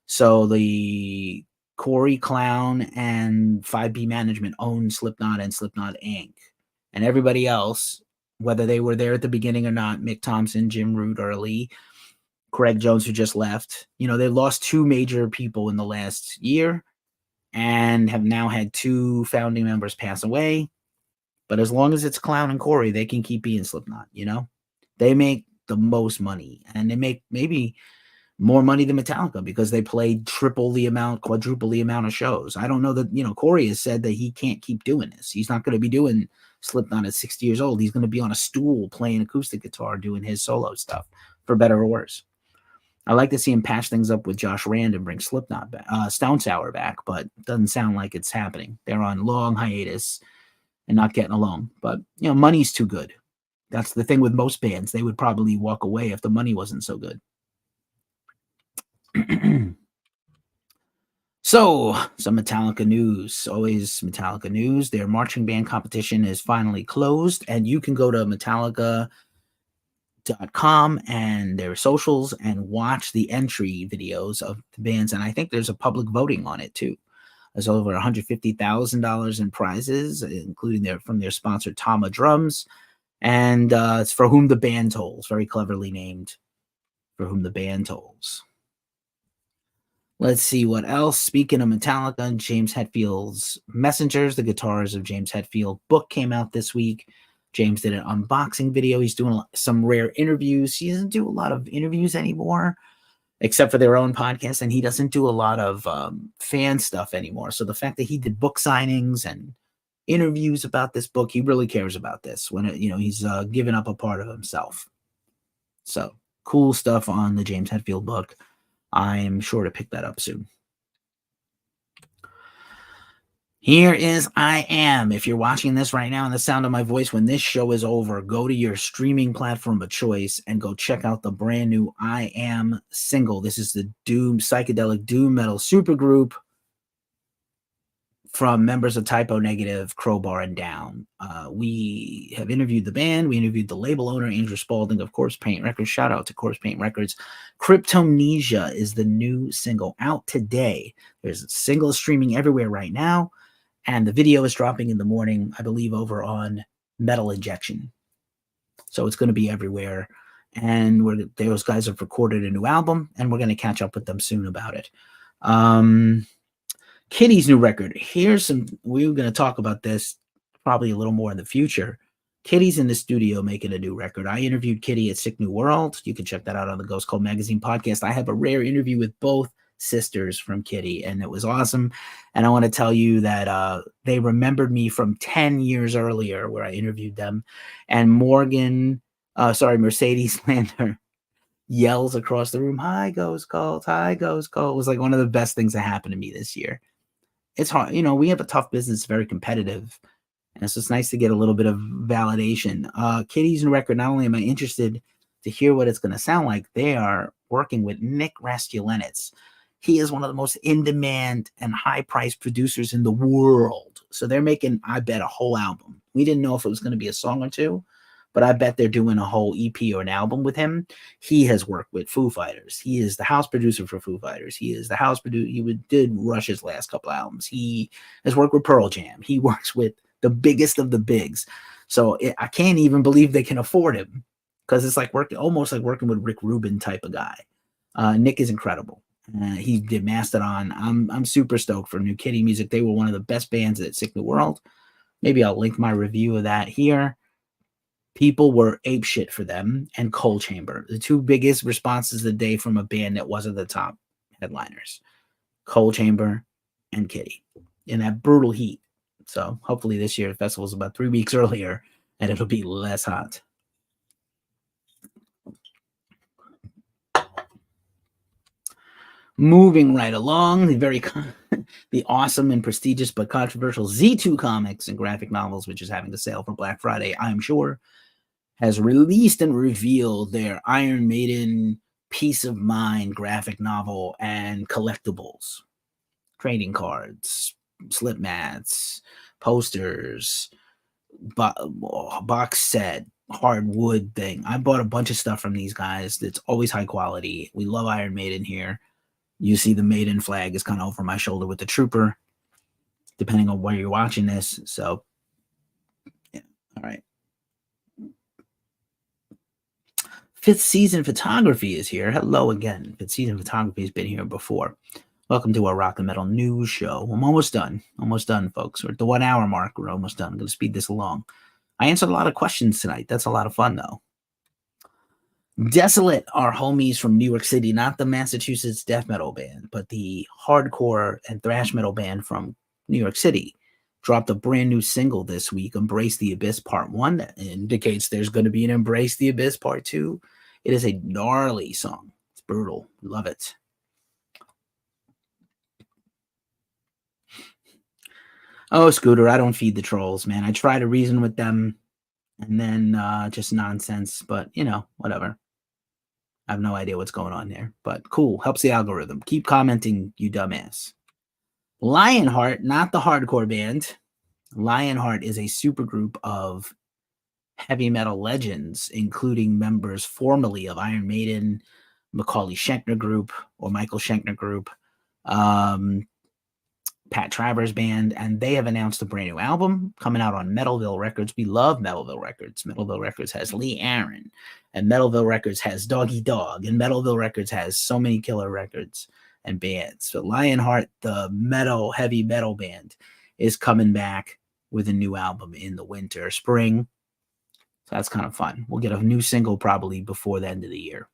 So the Corey, Clown, and 5B Management owned Slipknot and Slipknot Inc. And everybody else, whether they were there at the beginning or not, Mick Thompson, Jim Root early, Craig Jones, who just left, they lost 2 major people in the last year and have now had 2 founding members pass away. But as long as it's Clown and Corey, they can keep being Slipknot, They make the most money, and they make maybe more money than Metallica because they played triple the amount, quadruple the amount of shows. I don't know that, Corey has said that he can't keep doing this. He's not going to be doing Slipknot at 60 years old. He's going to be on a stool playing acoustic guitar doing his solo stuff, for better or worse. I like to see him patch things up with Josh Rand and bring Slipknot back, Stone Sour back, but it doesn't sound like it's happening. They're on long hiatus and not getting along. But, money's too good. That's the thing with most bands. They would probably walk away if the money wasn't so good. So, some Metallica news. Always Metallica news. Their marching band competition is finally closed, and you can go to Metallica.com and their socials and watch the entry videos of the bands. And I think there's a public voting on it too. There's over $150,000 in prizes, including from their sponsor Tama Drums, and it's For Whom the Band Tolls. Very cleverly named, For Whom the Band Tolls. Let's see what else. Speaking of Metallica, James Hetfield's Messengers, the Guitars of James Hetfield book came out this week. James did an unboxing video. He's doing some rare interviews. He doesn't do a lot of interviews anymore, except for their own podcast, and he doesn't do a lot of fan stuff anymore. So the fact that he did book signings and interviews about this book, he really cares about this. When he's given up a part of himself. So cool stuff on the James Hetfield book. I am sure to pick that up soon. Here is I Am. If you're watching this right now and the sound of my voice, when this show is over, go to your streaming platform of choice and go check out the brand new I Am single. This is the psychedelic doom metal supergroup from members of Typo Negative, Crowbar, and Down. We have interviewed the band. We interviewed the label owner, Andrew Spalding of Corpse Paint Records. Shout out to Corpse Paint Records. Cryptomnesia is the new single out today. There's a single streaming everywhere right now, and the video is dropping in the morning, I believe, over on Metal Injection. So it's going to be everywhere. And those guys have recorded a new album, and we're going to catch up with them soon about it. Kitty's new record. We're going to talk about this probably a little more in the future. Kitty's in the studio making a new record. I interviewed Kitty at Sick New World. You can check that out on the Ghost Cold Magazine podcast. I have a rare interview with both sisters from Kitty, and it was awesome. And I want to tell you that they remembered me from 10 years earlier where I interviewed them. And Mercedes Lander yells across the room, "Hi, Ghost Cold, hi, Ghost Cold." It was like one of the best things that happened to me this year. It's hard. We have a tough business, very competitive. And it's just nice to get a little bit of validation. Kitty's new record, not only am I interested to hear what it's going to sound like, they are working with Nick Raskulenitz. He is one of the most in-demand and high-priced producers in the world. So they're making, I bet, a whole album. We didn't know if it was going to be a song or two, but I bet they're doing a whole EP or an album with him. He has worked with Foo Fighters. He is the house producer for Foo Fighters. He is the house producer. He did Rush's last couple albums. He has worked with Pearl Jam. He works with the biggest of the bigs. So I can't even believe they can afford him, because it's like almost like working with Rick Rubin type of guy. Nick is incredible. He did Mastodon. I'm super stoked for new Kitty music. They were one of the best bands at Sick New World. Maybe I'll link my review of that here. People were apeshit for them and Coal Chamber. The two biggest responses of the day from a band that wasn't the top headliners. Coal Chamber and Kitty in that brutal heat. So hopefully this year the festival is about 3 weeks earlier and it'll be less hot. Moving right along, the awesome and prestigious but controversial Z2 Comics and graphic novels, which is having a sale for Black Friday, I'm sure, has released and revealed their Iron Maiden Peace of Mind graphic novel and collectibles. Trading cards, slip mats, posters, box set, hardwood thing. I bought a bunch of stuff from these guys. It's always high quality. We love Iron Maiden here. You see the Maiden flag is kind of over my shoulder with the Trooper, depending on where you're watching this. So, yeah, all right. Fifth Season Photography is here. Hello again. Fifth Season Photography has been here before. Welcome to our Rock and Metal News Show. I'm almost done. Almost done, folks. We're at the 1 hour mark. We're almost done. I'm going to speed this along. I answered a lot of questions tonight. That's a lot of fun, though. Desolate are homies from New York City, not the Massachusetts death metal band, but the hardcore and thrash metal band from New York City. Dropped a brand new single this week, Embrace the Abyss Part 1. That indicates there's going to be an Embrace the Abyss Part 2. It is a gnarly song. It's brutal. Love it. Oh, Scooter, I don't feed the trolls, man. I try to reason with them and then just nonsense, but, whatever. I have no idea what's going on there, but cool. Helps the algorithm. Keep commenting, you dumbass. Lionheart, not the hardcore band. Lionheart is a supergroup of heavy metal legends, including members formerly of Iron Maiden, Macaulay Schenkner Group or Michael Schenkner Group, Pat Travers Band, and they have announced a brand new album coming out on Metalville Records. We love Metalville Records. Metalville Records has Lee Aaron, and Metalville Records has Doggy Dog, and Metalville Records has so many killer records and bands. So Lionheart, the heavy metal band, is coming back with a new album in the winter, spring. So that's kind of fun. We'll get a new single probably before the end of the year.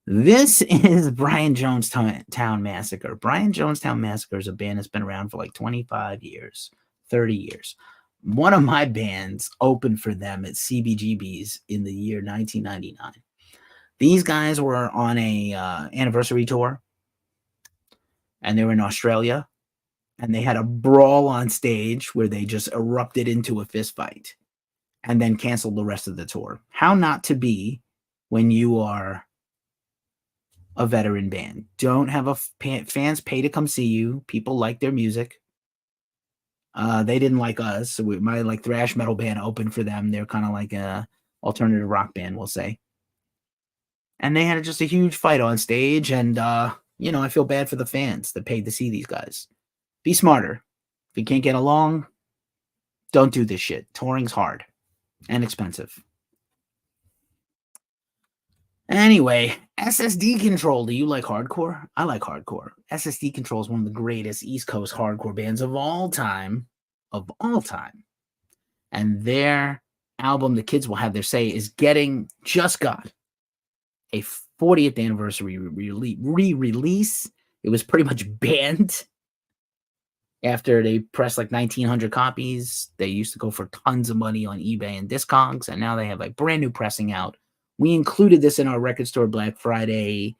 This is Brian Jonestown Massacre. Brian Jonestown Massacre is a band that's been around for like 25 years, 30 years. One of my bands opened for them at CBGB's in the year 1999. These guys were on a anniversary tour, and they were in Australia, and they had a brawl on stage where they just erupted into a fist fight and then canceled the rest of the tour. How not to be when you are a veteran band. Don't have fans pay to come see you. People like their music. They didn't like us. So my thrash metal band opened for them. They're kind of like a alternative rock band, we'll say. And they had just a huge fight on stage. And, I feel bad for the fans that paid to see these guys. Be smarter. If you can't get along, don't do this shit. Touring's hard and expensive. Anyway, SSD Control. Do you like hardcore? I like hardcore. SSD Control is one of the greatest East Coast hardcore bands of all time. And their album, The Kids Will Have Their Say, just got a 40th anniversary re-release. It was pretty much banned after they pressed like 1,900 copies. They used to go for tons of money on eBay and Discogs, and now they have a brand new pressing out. We included this in our Record Store Black Friday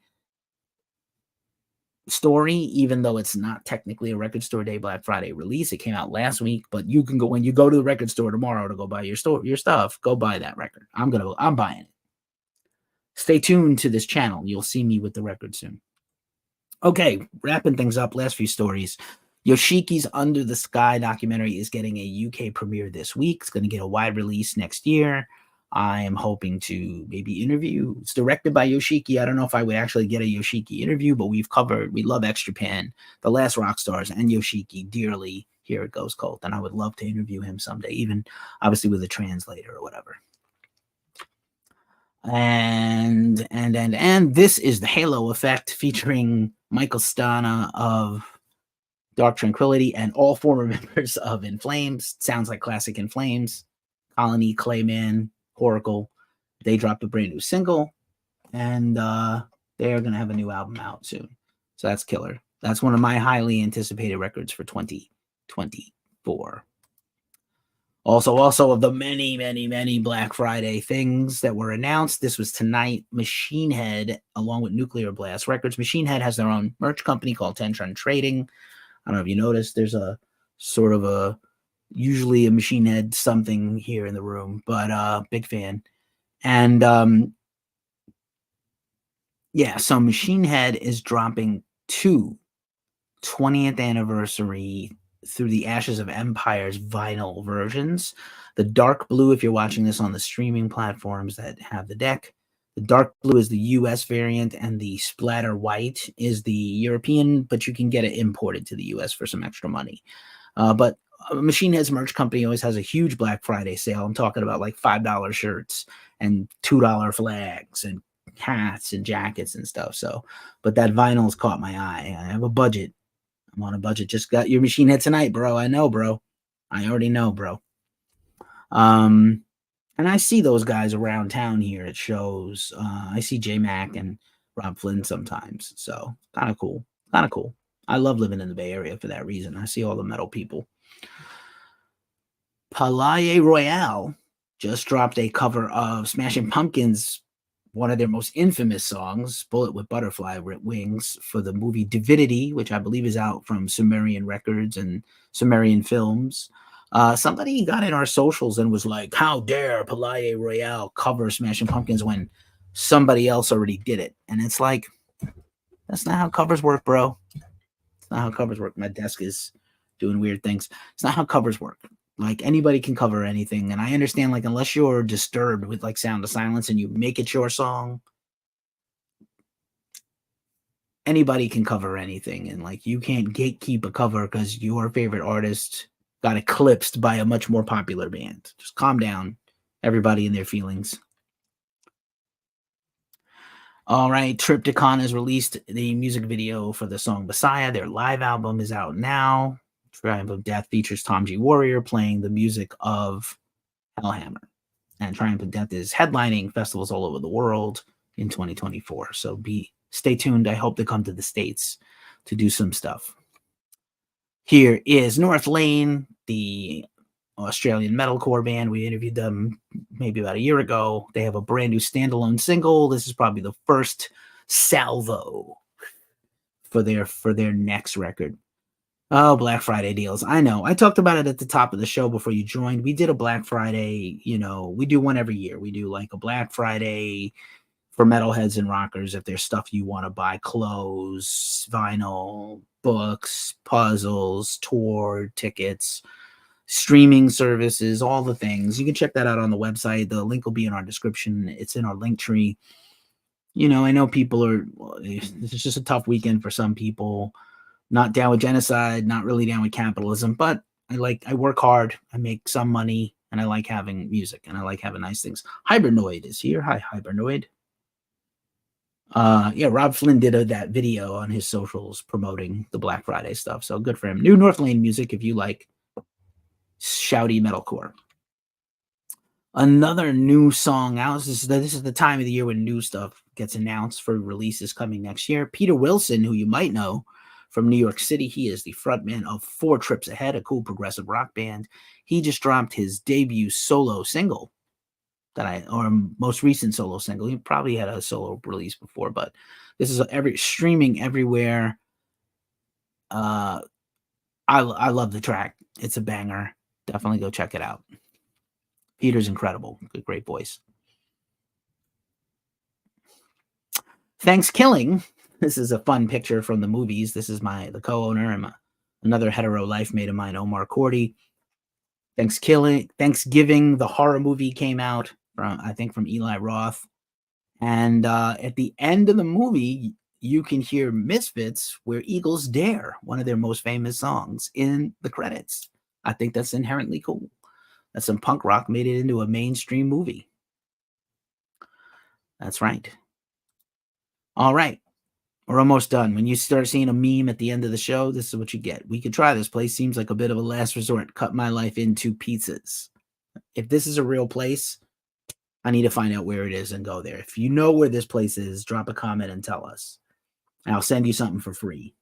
story, even though it's not technically a Record Store Day Black Friday release. It came out last week, but you can go when you go to the record store tomorrow to go buy your stuff. Go buy that record. I'm buying it. Stay tuned to this channel. You'll see me with the record soon. Okay, wrapping things up. Last few stories. Yoshiki's Under the Sky documentary is getting a UK premiere this week. It's going to get a wide release next year. I am hoping to maybe interview. It's directed by Yoshiki. I don't know if I would actually get a Yoshiki interview, but we love X Japan, The Last Rock Stars, and Yoshiki dearly here at Ghost Cult, and I would love to interview him someday, even obviously with a translator or whatever. And this is The Halo Effect, featuring Michael Stana of Dark Tranquillity and all former members of In Flames. Sounds like classic In Flames. Colony, Clayman, Oracle. They dropped a brand new single, and they are going to have a new album out soon. So that's killer. That's one of my highly anticipated records for 2024. Also of the many, many, many Black Friday things that were announced, this was tonight. Machine Head, along with Nuclear Blast Records. Machine Head has their own merch company called Tentron Trading. I don't know if you noticed, there's a sort of usually a Machine Head something here in the room, but big fan. And so Machine Head is dropping 2 20th anniversary Through the Ashes of Empires vinyl versions. The dark blue, if you're watching this on the streaming platforms that have the deck, the dark blue is the US variant, and the splatter white is the European, but you can get it imported to the US for some extra money. But Machine Head's merch company always has a huge Black Friday sale. I'm talking about like $5 shirts and $2 flags and hats and jackets and stuff. So, but that vinyl's caught my eye. I have a budget. I'm on a budget. Just got your Machine Head tonight, bro. I know, bro. I already know, bro. And I see those guys around town here at shows. I see J Mac and Rob Flynn sometimes. So kind of cool. Kind of cool. I love living in the Bay Area for that reason. I see all the metal people. Palaye Royale just dropped a cover of Smashing Pumpkins, one of their most infamous songs, Bullet with Butterfly Wings, for the movie Divinity, which I believe is out from Sumerian Records and Sumerian Films. Somebody got in our socials and was like, how dare Palaye Royale cover Smashing Pumpkins when somebody else already did it? And it's like, that's not how covers work, bro. It's not how covers work. My desk is doing weird things. It's not how covers work. Like, anybody can cover anything. And I understand, like, unless you're disturbed with, like, Sound of Silence and you make it your song, anybody can cover anything. And, like, you can't gatekeep a cover because your favorite artist got eclipsed by a much more popular band. Just calm down, everybody and their feelings. All right, Triptychon has released the music video for the song Messiah. Their live album is out now. Triumph of Death features Tom G. Warrior playing the music of Hellhammer. And Triumph of Death is headlining festivals all over the world in 2024. So stay tuned. I hope they come to the States to do some stuff. Here is North Lane, the Australian metalcore band. We interviewed them maybe about a year ago. They have a brand new standalone single. This is probably the first salvo for their next record. Oh, Black Friday deals. I know. I talked about it at the top of the show before you joined. We did a Black Friday, we do one every year. We do like a Black Friday for Metalheads and Rockers if there's stuff you want to buy, clothes, vinyl, books, puzzles, tour tickets, streaming services, all the things. You can check that out on the website. The link will be in our description. It's in our link tree. I know it's just a tough weekend for some people. Not down with genocide, not really down with capitalism, but I work hard, I make some money, and I like having music, and I like having nice things. Hibernoid is here. Hi, Hibernoid. Rob Flynn did that video on his socials promoting the Black Friday stuff, so good for him. New North Lane music if you like shouty metalcore. Another new song out. This is the time of the year when new stuff gets announced for releases coming next year. Peter Wilson, who you might know from New York City, he is the frontman of 4 Trips Ahead, a cool progressive rock band. He just dropped his debut solo single, or most recent solo single. He probably had a solo release before, but this is streaming everywhere. I love the track. It's a banger. Definitely go check it out. Peter's incredible. Good, great voice. Thanksgiving. This is a fun picture from the movies. This is the co-owner and another hetero life mate of mine, Omar Cordy. Thanksgiving, the horror movie came out from Eli Roth. And at the end of the movie, you can hear Misfits, Where Eagles Dare, one of their most famous songs, in the credits. I think that's inherently cool. That some punk rock made it into a mainstream movie. That's right. All right. We're almost done. When you start seeing a meme at the end of the show, this is what you get. We could try this place. Seems like a bit of a last resort. Cut my life into pizzas. If this is a real place, I need to find out where it is and go there. If you know where this place is, drop a comment and tell us. And I'll send you something for free.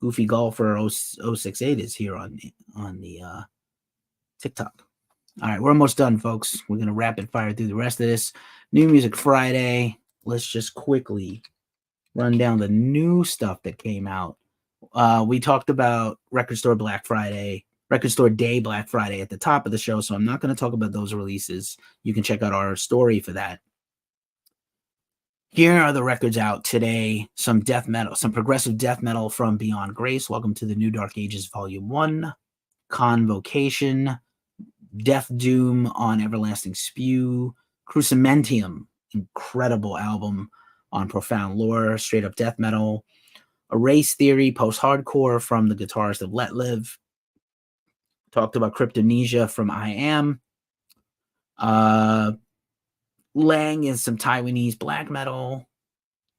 Goofy Golfer 068 is here on the TikTok. All right, we're almost done, folks. We're going to rapid fire through the rest of this. New Music Friday. Let's just quickly run down the new stuff that came out. We talked about Record Store Day Black Friday at the top of the show, so I'm not going to talk about those releases. You can check out our story for that. Here are the records out today. Some death metal, some progressive death metal from Beyond Grace. Welcome to the New Dark Ages Volume 1. Convocation. Death Doom on Everlasting Spew. Crucimentium, incredible album on Profound Lore, straight up death metal. Erase Theory, post-hardcore from the guitarist of Let Live. Talked about Cryptomnesia from I Am. Lang is some Taiwanese black metal.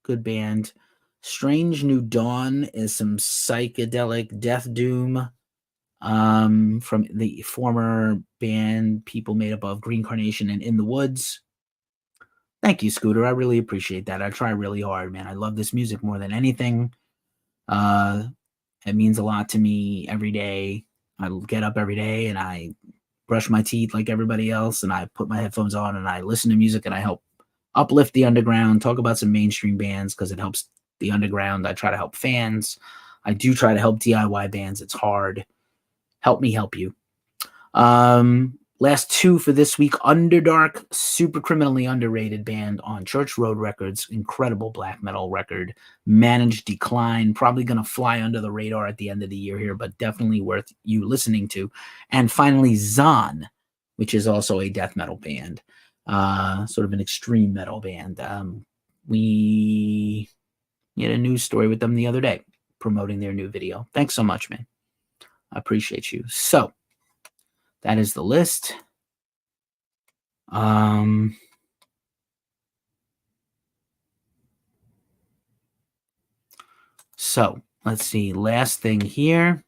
Good band. Strange New Dawn is some psychedelic death doom. from the former band people made up of Green Carnation and In the Woods. Thank you, Scooter. I really appreciate that. I try really hard, man. I love this music more than anything. It means a lot to me every day. I get up every day and I brush my teeth like everybody else, and I put my headphones on and I listen to music and I help uplift the underground, talk about some mainstream bands because it helps the underground. I try to help fans. I do try to help DIY bands. It's hard. Help me help you. Last two for this week. Underdark, super criminally underrated band on Church Road Records. Incredible black metal record. Managed Decline. Probably going to fly under the radar at the end of the year here, but definitely worth you listening to. And finally, Zon, which is also a death metal band. Sort of an extreme metal band. We had a news story with them the other day promoting their new video. Thanks so much, man. I appreciate you. So that is the list. So let's see. Last thing here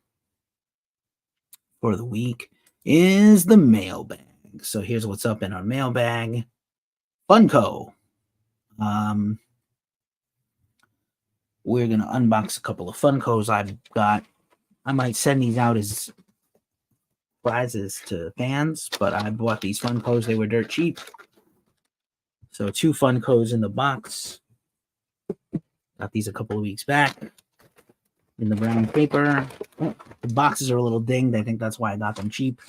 for the week is the mailbag. So here's what's up in our mailbag. FUNKO. We're going to unbox a couple of FUNKOs I've got. I might send these out as prizes to fans, but I bought these FUNKOs. They were dirt cheap. So 2 FUNKOs in the box. Got these a couple of weeks back in the brown paper. Oh, the boxes are a little dinged. I think that's why I got them cheap.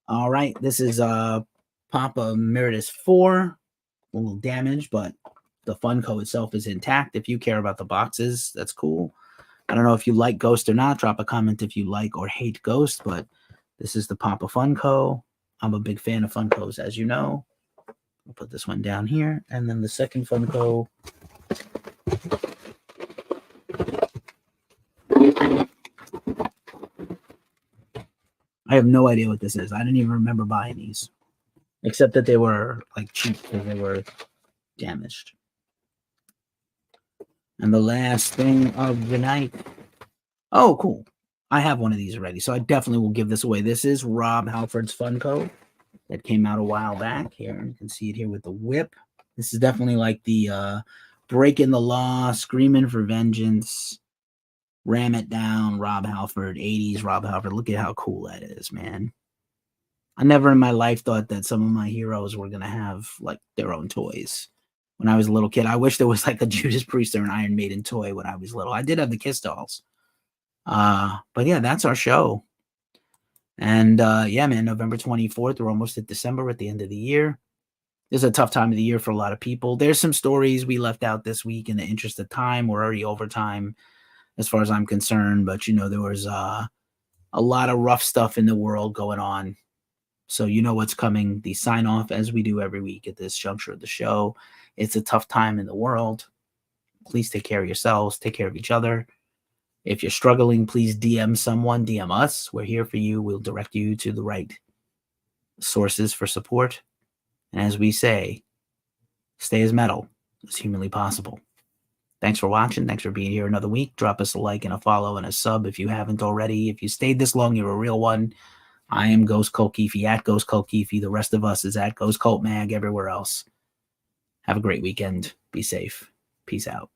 All right. This is Papa Emeritus 4. A little damaged, but the FUNKO itself is intact. If you care about the boxes, that's cool. I don't know if you like Ghost or not. Drop a comment if you like or hate Ghost, but this is the Papa FUNKO. I'm a big fan of FUNKOs, as you know. I'll put this one down here. And then the second FUNKO. I have no idea what this is. I didn't even remember buying these, except that they were like cheap because they were damaged. And the last thing of the night. Oh, cool. I have one of these already, so I definitely will give this away. This is Rob Halford's FUNKO that came out a while back. Here, you can see it here with the whip. This is definitely like the breaking the law, screaming for vengeance, ram it down, Rob Halford, 80s Rob Halford. Look at how cool that is, man. I never in my life thought that some of my heroes were going to have like their own toys. When I was a little kid, I wish there was like a Judas Priest or an Iron Maiden toy when I was little. I did have the Kiss dolls. But yeah, that's our show. And yeah, man, November 24th, we're almost at December at the end of the year. This is a tough time of the year for a lot of people. There's some stories we left out this week in the interest of time. We're already over time as far as I'm concerned, but you know, there was a lot of rough stuff in the world going on. So you know what's coming. The sign off, as we do every week at this juncture of the show. It's a tough time in the world. Please take care of yourselves. Take care of each other. If you're struggling, please DM someone, DM us. We're here for you. We'll direct you to the right sources for support. And as we say, stay as metal as humanly possible. Thanks for watching. Thanks for being here another week. Drop us a like and a follow and a sub if you haven't already. If you stayed this long, you're a real one. I am Ghost Cult Keefy at Ghost Cult Keefy. The rest of us is at Ghost Cult Mag everywhere else. Have a great weekend. Be safe. Peace out.